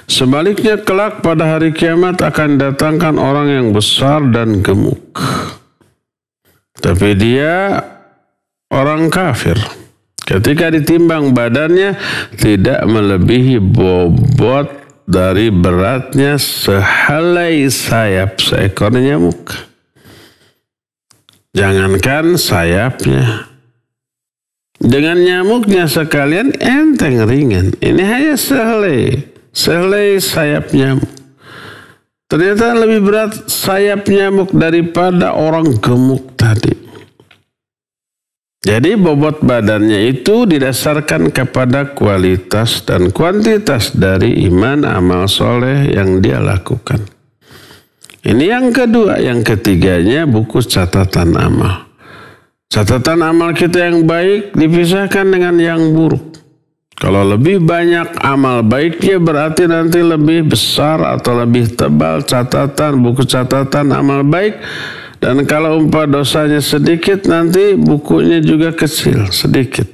Sebaliknya kelak pada hari kiamat akan datangkan orang yang besar dan gemuk. Tapi dia orang kafir. Ketika ditimbang badannya tidak melebihi bobot dari beratnya sehelai sayap seekor nyamuk. Jangankan sayapnya, dengan nyamuknya sekalian enteng ringan. Ini hanya sehelai sayap nyamuk. Ternyata lebih berat sayap nyamuk daripada orang gemuk tadi. Jadi bobot badannya itu didasarkan kepada kualitas dan kuantitas dari iman amal soleh yang dia lakukan. Ini yang kedua. Yang ketiganya buku catatan amal. Catatan amal kita yang baik dipisahkan dengan yang buruk. Kalau lebih banyak amal baiknya berarti nanti lebih besar atau lebih tebal buku catatan amal baik. Dan kalau umpah dosanya sedikit nanti bukunya juga kecil, sedikit.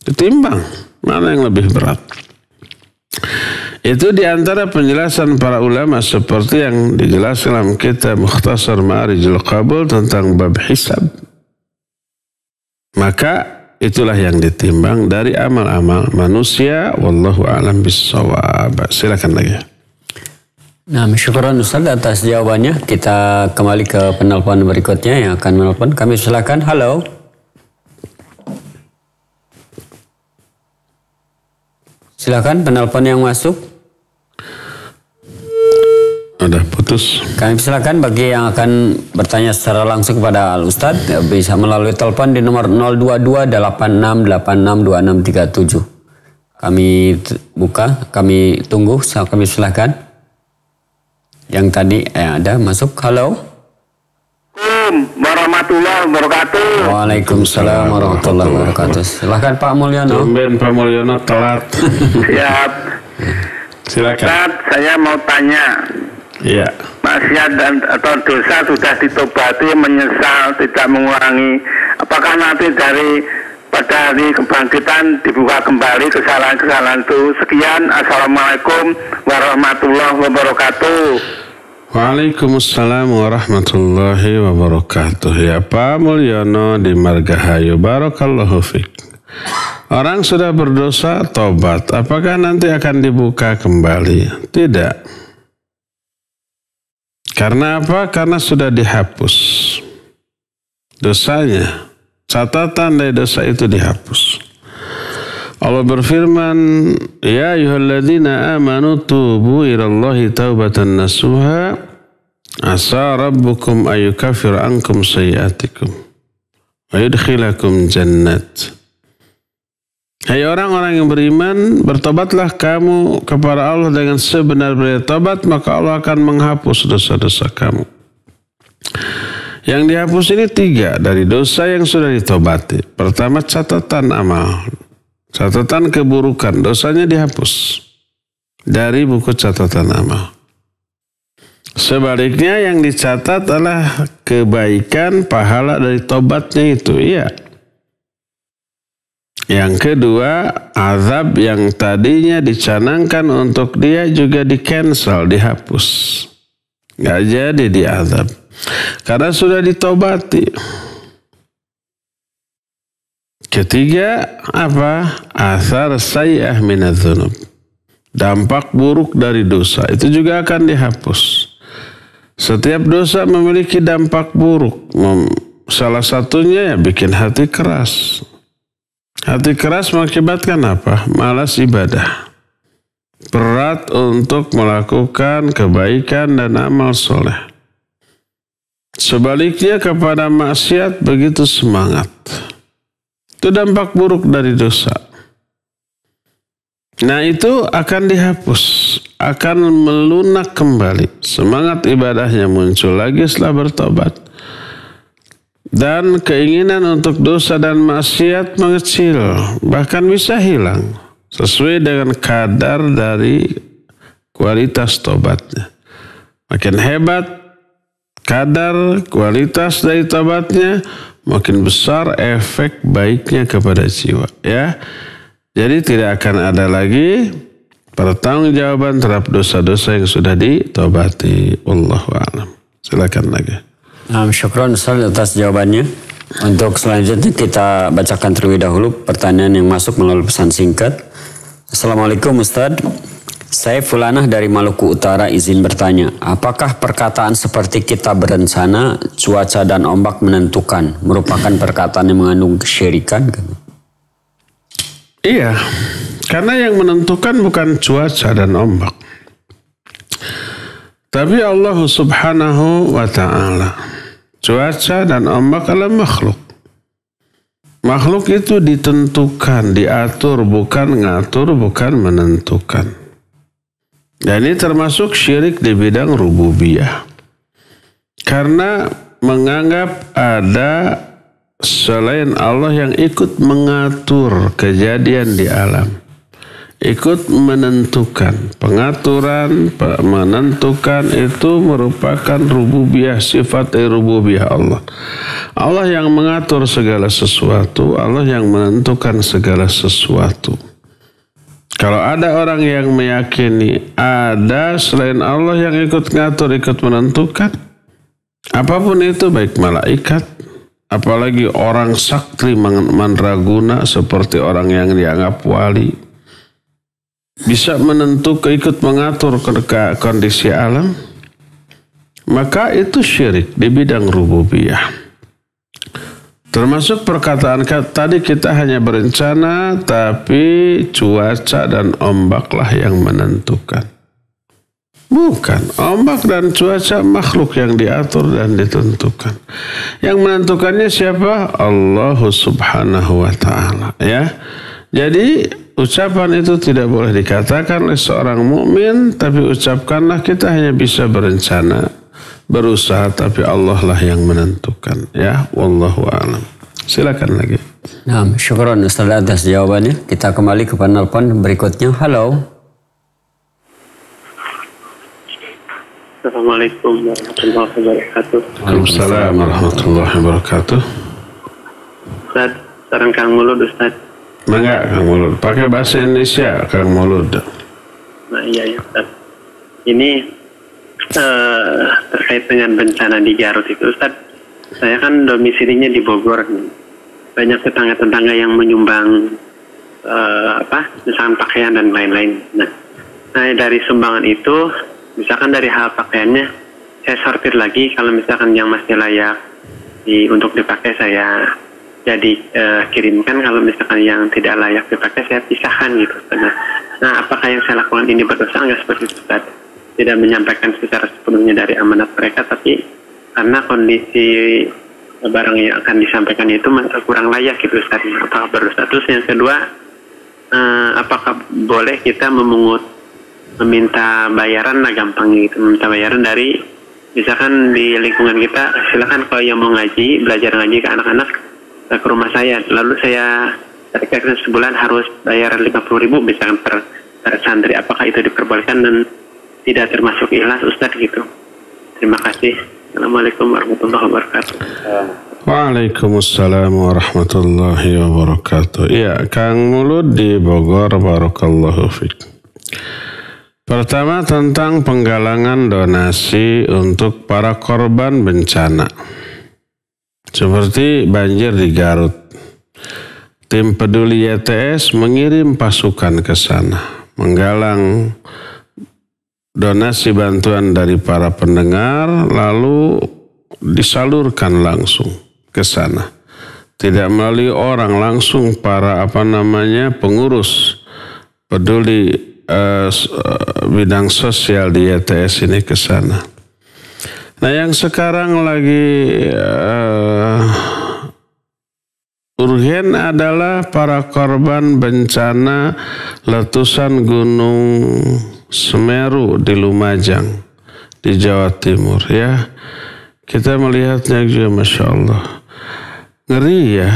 Ditimbang mana yang lebih berat. Itu diantara penjelasan para ulama seperti yang dijelaskan dalam kitab Mukhtasar Ma'arijul Qabul tentang bab hisab. Maka itulah yang ditimbang dari amal-amal manusia. Wallahu a'lam bissawab. Silakan lagi. Nah, syukuran Ustaz atas jawabannya. Kita kembali ke penelpon berikutnya yang akan menelpon. Kami silakan. Halo. Silakan penelpon yang masuk. Udah putus. Kami silakan bagi yang akan bertanya secara langsung kepada Al Ustaz bisa melalui telepon di nomor 02286862637. Kami buka, kami tunggu, kami silakan. Yang tadi ada masuk. Halo. Warahmatullahi wabarakatuh. Waalaikumsalam warahmatullahi wabarakatuh. Silakan Pak Mulyono. Tumben Pak Mulyono telat. Siap. Silakan. Ustaz, saya mau tanya. Iya. Maksiat dan atau dosa sudah ditobati, menyesal, tidak mengurangi. Apakah nanti pada hari kebangkitan dibuka kembali kesalahan-kesalahan itu? Sekian. Assalamualaikum warahmatullahi wabarakatuh. Waalaikumsalam warahmatullahi wabarakatuh. Ya Pak Mulyono di Margahayu. Barakallahu fiik. Orang sudah berdosa, tobat. Apakah nanti akan dibuka kembali? Tidak. Karena apa? Karena sudah dihapus dosanya. Catatan dari dosa itu dihapus. Allah berfirman, Ya ayyuhalladzina amanu tubu ilallahi taubatan nasuha asa rabbukum ayyukaffir ankum sayyiatikum wa yudkhilakum jannat. Hai orang-orang yang beriman, bertobatlah kamu kepada Allah dengan sebenar-benar tobat, maka Allah akan menghapus dosa-dosa kamu. Yang dihapus ini 3 dari dosa yang sudah ditobati. Pertama, catatan amal. Catatan keburukan, dosanya dihapus dari buku catatan amal. Sebaliknya yang dicatat adalah kebaikan, pahala dari tobatnya itu. Iya. Yang kedua, azab yang tadinya dicanangkan untuk dia juga di-cancel, dihapus. Gak jadi diazab. Karena sudah ditobati. Ketiga, apa? Athar sayyah minadz-dzunub. Dampak buruk dari dosa. Itu juga akan dihapus. Setiap dosa memiliki dampak buruk. Salah satunya ya bikin hati keras. Hati keras mengakibatkan apa? Malas ibadah. Berat untuk melakukan kebaikan dan amal soleh. Sebaliknya kepada maksiat begitu semangat. Itu dampak buruk dari dosa. Nah itu akan dihapus. Akan melunak kembali. Semangat ibadahnya muncul lagi setelah bertobat. Dan keinginan untuk dosa dan maksiat mengecil, bahkan bisa hilang sesuai dengan kadar dari kualitas tobatnya. Makin hebat kadar kualitas dari tobatnya, makin besar efek baiknya kepada jiwa. Ya, jadi tidak akan ada lagi pertanggungjawaban terhadap dosa-dosa yang sudah ditobati. Wallahu a'lam. Silakan lagi. Syukron Ustaz atas jawabannya. Untuk selanjutnya kita bacakan terlebih dahulu pertanyaan yang masuk melalui pesan singkat. Assalamualaikum Ustaz. Saya Fulanah dari Maluku Utara izin bertanya. Apakah perkataan seperti kita berencana, cuaca dan ombak menentukan merupakan perkataan yang mengandung kesyirikan? Iya, karena yang menentukan bukan cuaca dan ombak. Tapi Allah subhanahu wa ta'ala. Cuaca dan ombak adalah makhluk. Makhluk itu ditentukan, diatur, bukan ngatur, bukan menentukan. Dan ini termasuk syirik di bidang rububiyah. Karena menganggap ada selain Allah yang ikut mengatur kejadian di alam. Ikut menentukan. Pengaturan, menentukan itu merupakan rububiyah, sifat rububiyah Allah. Allah yang mengatur segala sesuatu, Allah yang menentukan segala sesuatu. Kalau ada orang yang meyakini ada selain Allah yang ikut ngatur, ikut menentukan, apapun itu, baik malaikat, apalagi orang sakti mandraguna seperti orang yang dianggap wali, bisa menentukan, ikut mengatur kondisi alam, maka itu syirik di bidang rububiyah. Termasuk perkataan tadi kita hanya berencana, tapi cuaca dan ombaklah yang menentukan. Bukan, ombak dan cuaca makhluk yang diatur dan ditentukan. Yang menentukannya siapa? Allah subhanahu wa ta'ala. Ya. Jadi ucapan itu tidak boleh dikatakan oleh seorang mukmin, tapi ucapkanlah kita hanya bisa berencana, berusaha, tapi Allah lah yang menentukan. Ya, wallahu a'lam. Silakan lagi. Nah, syukron Ustaz atas jawabannya. Kita kembali ke penelpon berikutnya. Halo. Assalamualaikum warahmatullahi wabarakatuh. Waalaikumsalam warahmatullahi wabarakatuh. Ustaz, saran Kang Mulud Ustaz. Enggak, Kang Mulud. Pakai bahasa Indonesia, Kang Mulud. Nah, iya Ustaz. Ini terkait dengan bencana di Garut itu Ustaz. Saya kan domisilinya di Bogor nih. banyak tetangga-tetangga yang menyumbang misalkan pakaian dan lain-lain. Nah, dari sumbangan itu, misalkan dari hal pakaiannya, saya sortir lagi. Kalau misalkan yang masih layak untuk dipakai, saya jadi kirimkan. Kalau misalkan yang tidak layak dipakai, saya pisahkan gitu. Nah, apakah yang saya lakukan ini berdosa? Enggak seperti itu, Ustaz. Tidak menyampaikan secara sepenuhnya dari amanat mereka, tapi karena kondisi barang yang akan disampaikan itu kurang layak gitu, Ustaz. Apakah berdosa? Terus yang kedua, apakah boleh kita meminta bayaran? Nah, gampang gitu, meminta bayaran dari misalkan di lingkungan kita, silakan kalau yang mau ngaji, belajar ngaji ke anak-anak ke rumah saya, lalu saya targetkan sebulan harus bayaran 50.000 misalkan per santri. Apakah itu diperbolehkan dan tidak termasuk ikhlas, Ustadz gitu? Terima kasih. Assalamualaikum warahmatullahi wabarakatuh. Waalaikumsalam warahmatullahi wabarakatuh. Ya, Kang Mulud di Bogor, barakallahu fiik. Pertama tentang penggalangan donasi untuk para korban bencana. Seperti banjir di Garut. Tim Peduli YTS mengirim pasukan ke sana, menggalang donasi bantuan dari para pendengar, lalu disalurkan langsung ke sana. Tidak melalui orang, langsung para pengurus peduli bidang sosial di YTS ini ke sana. Nah, yang sekarang lagi urgen adalah para korban bencana letusan Gunung Semeru di Lumajang, di Jawa Timur ya. Kita melihatnya juga, Masya Allah. Ngeri ya,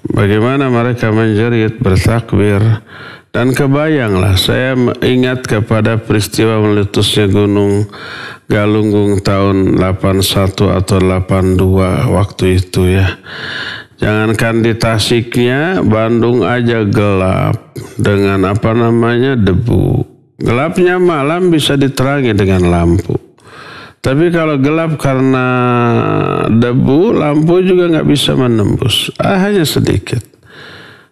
bagaimana mereka menjerit, bertakbir. Dan kebayanglah, saya ingat kepada peristiwa meletusnya Gunung Galunggung tahun 81 atau 82 waktu itu ya. Jangankan di Tasiknya, Bandung aja gelap dengan debu. Gelapnya malam bisa diterangi dengan lampu. Tapi kalau gelap karena debu, lampu juga nggak bisa menembus. Hanya sedikit.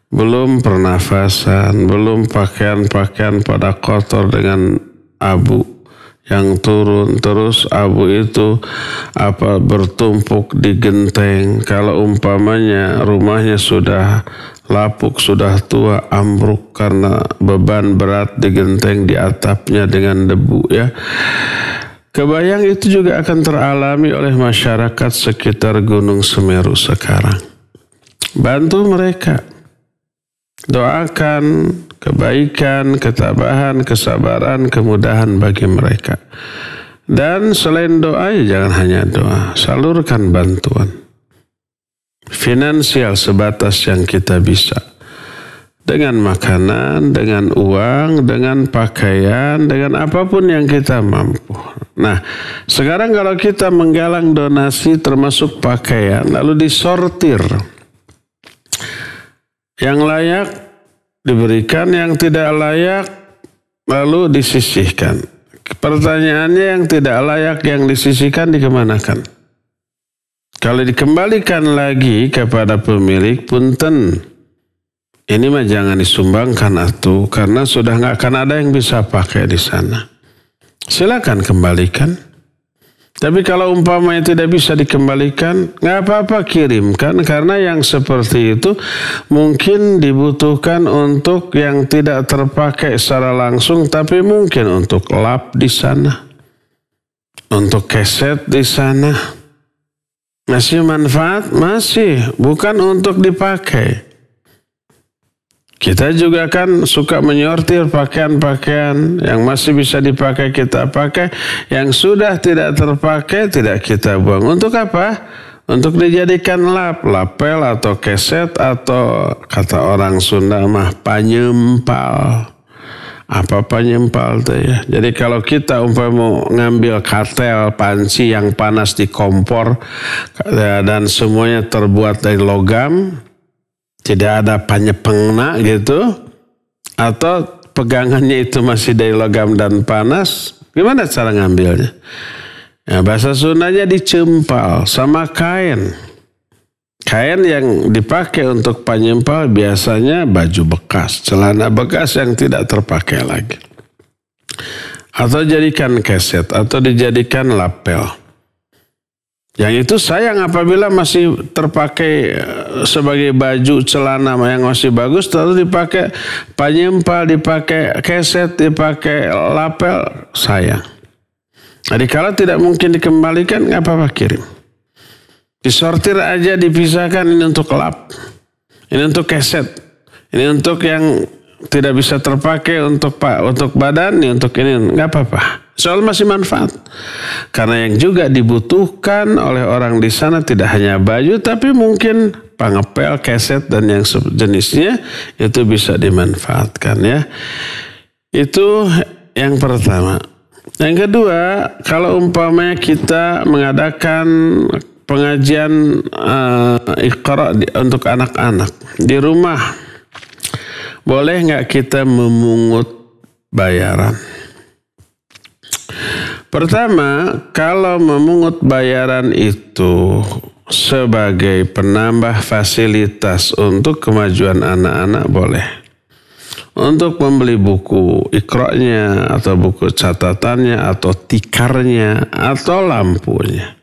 Belum pernafasan, belum pakaian-pakaian pada kotor dengan abu yang turun. Terus abu itu bertumpuk di genteng. Kalau umpamanya rumahnya sudah lapuk, sudah tua, ambruk karena beban berat di genteng di atapnya dengan debu ya. Kebayang itu juga akan teralami oleh masyarakat sekitar Gunung Semeru sekarang. Bantu mereka. Doakan kebaikan, ketabahan, kesabaran, kemudahan bagi mereka. Dan selain doa, jangan hanya doa. Salurkan bantuan finansial sebatas yang kita bisa. Dengan makanan, dengan uang, dengan pakaian, dengan apapun yang kita mampu. Nah, sekarang kalau kita menggalang donasi termasuk pakaian, lalu disortir. Yang layak diberikan, yang tidak layak lalu disisihkan. Pertanyaannya, yang tidak layak yang disisihkan dikemanakan? Kalau dikembalikan lagi kepada pemilik, punten, ini mah jangan disumbangkan atuh, karena sudah nggak akan ada yang bisa pakai di sana. Silakan kembalikan. Tapi kalau umpamanya tidak bisa dikembalikan, nggak apa-apa, kirimkan, karena yang seperti itu mungkin dibutuhkan untuk yang tidak terpakai secara langsung, tapi mungkin untuk lap di sana, untuk keset di sana. Masih manfaat? Masih, bukan untuk dipakai. Kita juga kan suka menyortir pakaian-pakaian yang masih bisa dipakai kita pakai, yang sudah tidak terpakai tidak kita buang. Untuk apa? Untuk dijadikan lap, lapel atau keset atau kata orang Sunda mah panyempal. Apa panyempal tuh ya? Jadi kalau kita mau ngambil katel, panci yang panas di kompor dan semuanya terbuat dari logam, tidak ada panyepengna gitu, atau pegangannya itu masih dari logam dan panas, gimana cara ngambilnya? Ya, bahasa Sundanya dicempal sama kain. Kain yang dipakai untuk penyempal biasanya baju bekas, celana bekas yang tidak terpakai lagi. Atau jadikan keset, atau dijadikan lapel. Yang itu sayang apabila masih terpakai sebagai baju celana yang masih bagus, lalu dipakai penyempal, dipakai keset, dipakai lapel, sayang. Jadi kalau tidak mungkin dikembalikan, nggak apa-apa kirim. Disortir aja, dipisahkan, ini untuk lap, ini untuk keset, ini untuk yang tidak bisa terpakai untuk badan, ini untuk ini, nggak apa-apa. Soal masih manfaat. Karena yang juga dibutuhkan oleh orang di sana tidak hanya baju, tapi mungkin pengepel, keset dan yang sejenisnya itu bisa dimanfaatkan ya. Itu yang pertama. Yang kedua, kalau umpamanya kita mengadakan pengajian Iqra untuk anak-anak di rumah, boleh nggak kita memungut bayaran? Pertama, kalau memungut bayaran itu sebagai penambah fasilitas untuk kemajuan anak-anak boleh. Untuk membeli buku Iqra-nya atau buku catatannya atau tikarnya atau lampunya.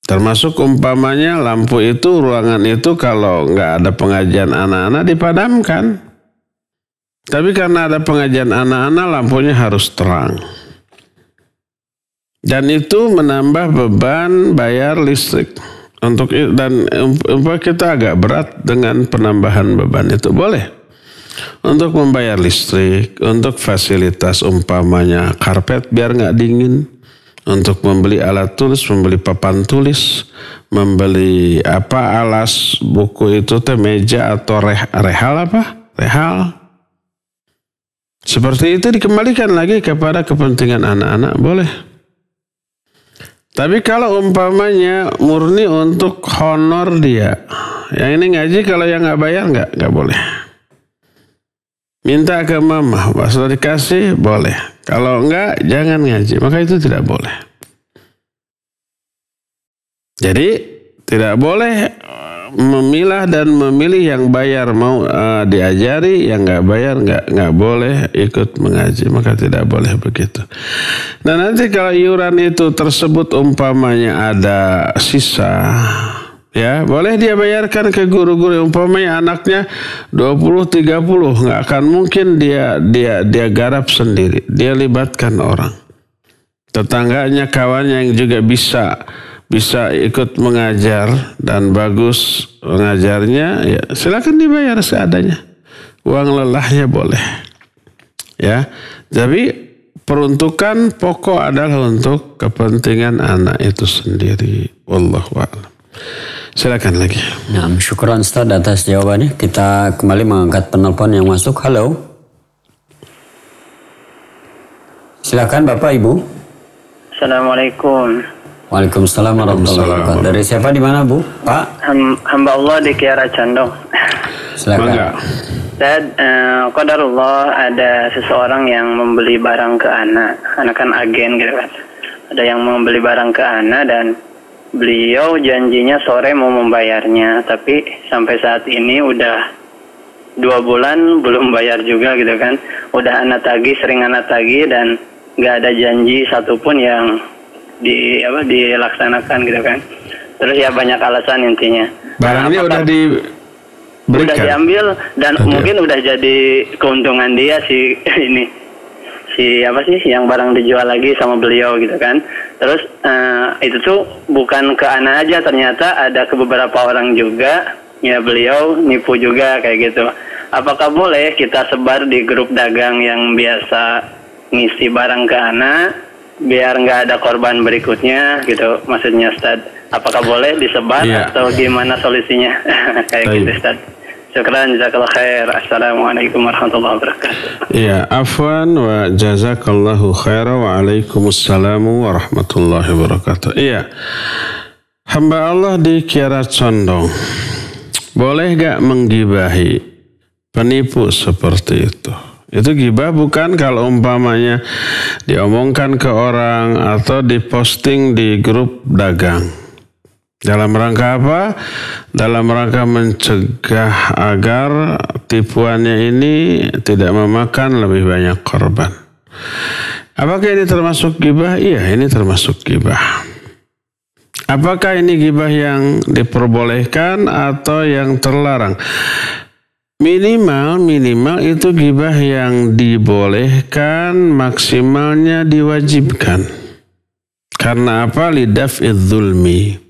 Termasuk umpamanya lampu itu, ruangan itu kalau nggak ada pengajian anak-anak dipadamkan. Tapi karena ada pengajian anak-anak lampunya harus terang. Dan itu menambah beban bayar listrik. Dan kita agak berat dengan penambahan beban itu boleh. Untuk membayar listrik, untuk fasilitas umpamanya karpet biar nggak dingin, untuk membeli alat tulis, membeli papan tulis, membeli alas buku itu meja atau rehal. Seperti itu dikembalikan lagi kepada kepentingan anak-anak boleh. Tapi kalau umpamanya murni untuk honor dia, yang ini ngaji kalau yang nggak bayar nggak boleh. Minta ke mama, sudah dikasih boleh. Kalau enggak, jangan ngaji. Maka itu tidak boleh. Jadi tidak boleh memilah dan memilih yang bayar mau diajari, yang enggak bayar enggak boleh ikut mengaji. Maka tidak boleh begitu. Nah nanti kalau iuran itu tersebut umpamanya ada sisa, ya, boleh dia bayarkan ke guru-guru. Umpamanya anaknya 20-30, nggak akan mungkin dia garap sendiri. Dia libatkan orang. Tetangganya, kawannya yang juga bisa ikut mengajar dan bagus mengajarnya, ya silakan dibayar seadanya. Uang lelahnya boleh. Ya, tapi peruntukan pokok adalah untuk kepentingan anak itu sendiri. Wallahu a'lam. Silakan lagi. Nah, syukran Ustaz atas jawabannya. Kita kembali mengangkat penelpon yang masuk. Halo. Silakan Bapak Ibu. Assalamualaikum. Waalaikumsalam warahmatullahi wabarakatuh. Dari siapa di mana Bu? Pak? Hamba Allah di Kiara Condong. Silakan. Ustaz, qadarullah ada seseorang yang membeli barang ke anak kan agen gitu kan. Ada yang membeli barang ke anak dan beliau janjinya sore mau membayarnya, tapi sampai saat ini udah 2 bulan belum bayar juga gitu kan. Udah anak tagih, sering anak tagih dan nggak ada janji satupun yang dilaksanakan gitu kan. Terus ya banyak alasan intinya. Barangnya udah diberikan, udah diambil dan mungkin udah jadi keuntungan dia yang barang dijual lagi sama beliau gitu kan. Terus itu tuh bukan ke anak aja, ternyata ada ke beberapa orang juga, ya beliau nipu juga kayak gitu. Apakah boleh kita sebar di grup dagang yang biasa ngisi barang ke anak biar nggak ada korban berikutnya gitu, maksudnya Ustaz? Apakah boleh disebar atau gimana solusinya? Kayak gitu Ustaz. Syukran, jazakallah khair. Assalamualaikum warahmatullahi wabarakatuh. Iya, afwan wa jazakallahu khair wa alaikumussalam warahmatullahi wabarakatuh. Iya, hamba Allah di Kiara Condong, boleh gak menggibahi penipu seperti itu? Itu gibah bukan kalau umpamanya diomongkan ke orang atau diposting di grup dagang. Dalam rangka apa? Dalam rangka mencegah agar tipuannya ini tidak memakan lebih banyak korban. Apakah ini termasuk ghibah? Iya, ini termasuk ghibah. Apakah ini ghibah yang diperbolehkan atau yang terlarang? Minimal itu ghibah yang dibolehkan, maksimalnya diwajibkan. Karena apa? Lidaf'idz zulmi.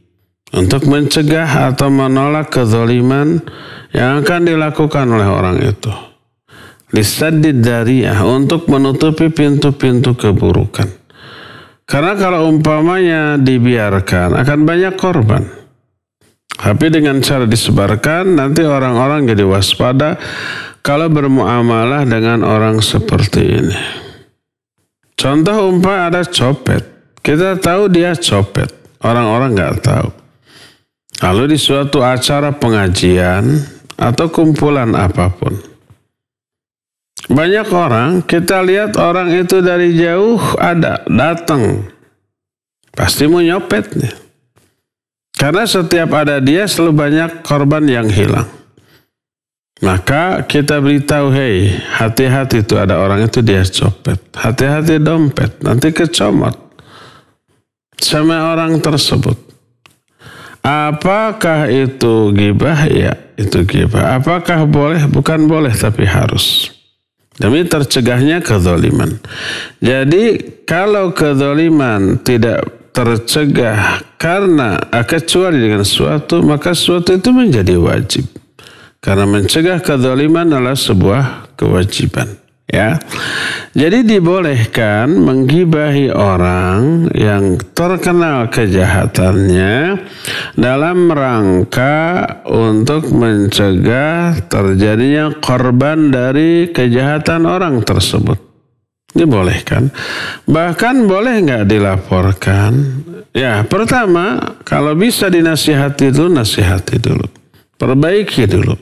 Untuk mencegah atau menolak kezaliman yang akan dilakukan oleh orang itu. Lisaddid dariyah, untuk menutupi pintu-pintu keburukan. Karena kalau umpamanya dibiarkan akan banyak korban. Tapi dengan cara disebarkan nanti orang-orang jadi waspada kalau bermuamalah dengan orang seperti ini. Contoh ada copet. Kita tahu dia copet. Orang-orang nggak tahu. Lalu di suatu acara pengajian atau kumpulan apapun. Banyak orang, kita lihat orang itu dari jauh datang. Pasti mau nyopet nih. Karena setiap ada dia selalu banyak korban yang hilang. Maka kita beritahu, hey, hati-hati tuh ada orang itu dia copet. Hati-hati dompet, nanti kecomot sama orang tersebut. Apakah itu ghibah? Ya, itu ghibah. Apakah boleh? Bukan boleh, tapi harus. Demi tercegahnya kezaliman. Jadi kalau kezaliman tidak tercegah karena kecuali dengan suatu, maka suatu itu menjadi wajib. Karena mencegah kezaliman adalah sebuah kewajiban. Ya, jadi dibolehkan menggibahi orang yang terkenal kejahatannya dalam rangka untuk mencegah terjadinya korban dari kejahatan orang tersebut. Dibolehkan. Bahkan boleh nggak dilaporkan? Ya, pertama kalau bisa dinasihati dulu, nasihati dulu, perbaiki dulu.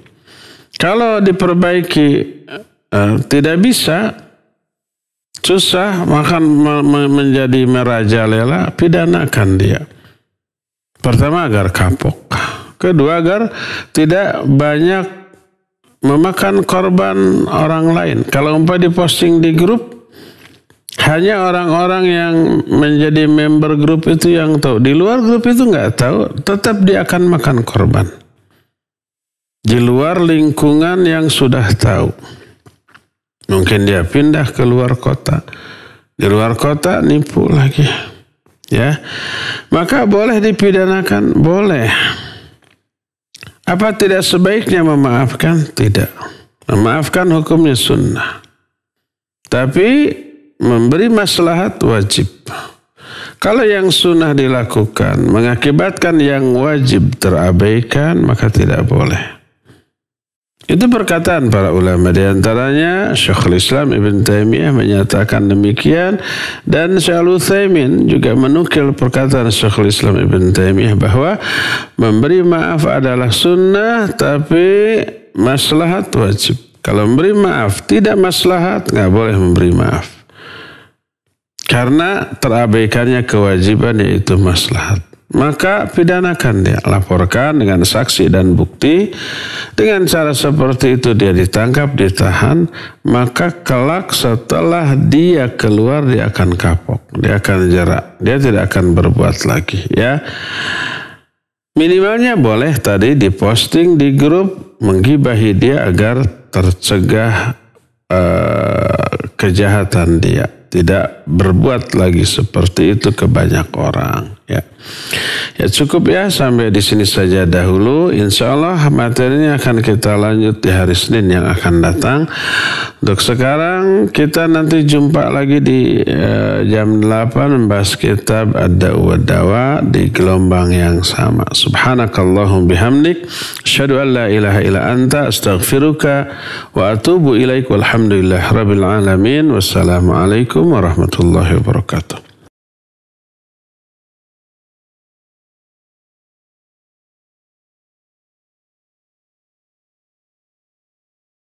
Kalau diperbaiki tidak bisa, susah, maka menjadi merajalela, pidanakan dia. Pertama agar kapok. Kedua agar tidak banyak memakan korban orang lain. Kalau diposting di grup, hanya orang-orang yang menjadi member grup itu yang tahu. Di luar grup itu nggak tahu, tetap dia akan makan korban. Di luar lingkungan yang sudah tahu. Mungkin dia pindah ke luar kota. Di luar kota nipu lagi. Ya. Maka boleh dipidanakan? Boleh. Apa tidak sebaiknya memaafkan? Tidak. Memaafkan hukumnya sunnah. Tapi memberi maslahat wajib. Kalau yang sunnah dilakukan mengakibatkan yang wajib terabaikan, maka tidak boleh. Itu perkataan para ulama, di antaranya Syekhul Islam Ibn Taimiyah menyatakan demikian, dan Syekh Al-Utsaimin juga menukil perkataan Syekhul Islam Ibn Taimiyah bahwa memberi maaf adalah sunnah tapi maslahat wajib. Kalau memberi maaf tidak maslahat, nggak boleh memberi maaf. Karena terabaikannya kewajiban yaitu maslahat. Maka pidanakan dia, laporkan dengan saksi dan bukti. Dengan cara seperti itu dia ditangkap, ditahan. Maka kelak setelah dia keluar dia akan kapok, dia akan jerak, dia tidak akan berbuat lagi. Ya, minimalnya boleh tadi diposting di grup menggibahi dia agar tercegah kejahatan dia. Tidak berbuat lagi seperti itu ke banyak orang. Ya, cukup ya, sampai di sini saja dahulu. Insya Allah materinya akan kita lanjut di hari Senin yang akan datang. Untuk sekarang kita nanti jumpa lagi di jam 8 membahas kitab Ad-Da'u wad-Dawa di gelombang yang sama. Subhanakallahum bihamdik, asyhadu an la ilaha illa anta, astaghfiruka wa atubu ilaik, walhamdulillah rabbil alamin. Wassalamualaikum warahmatullahi wabarakatuh.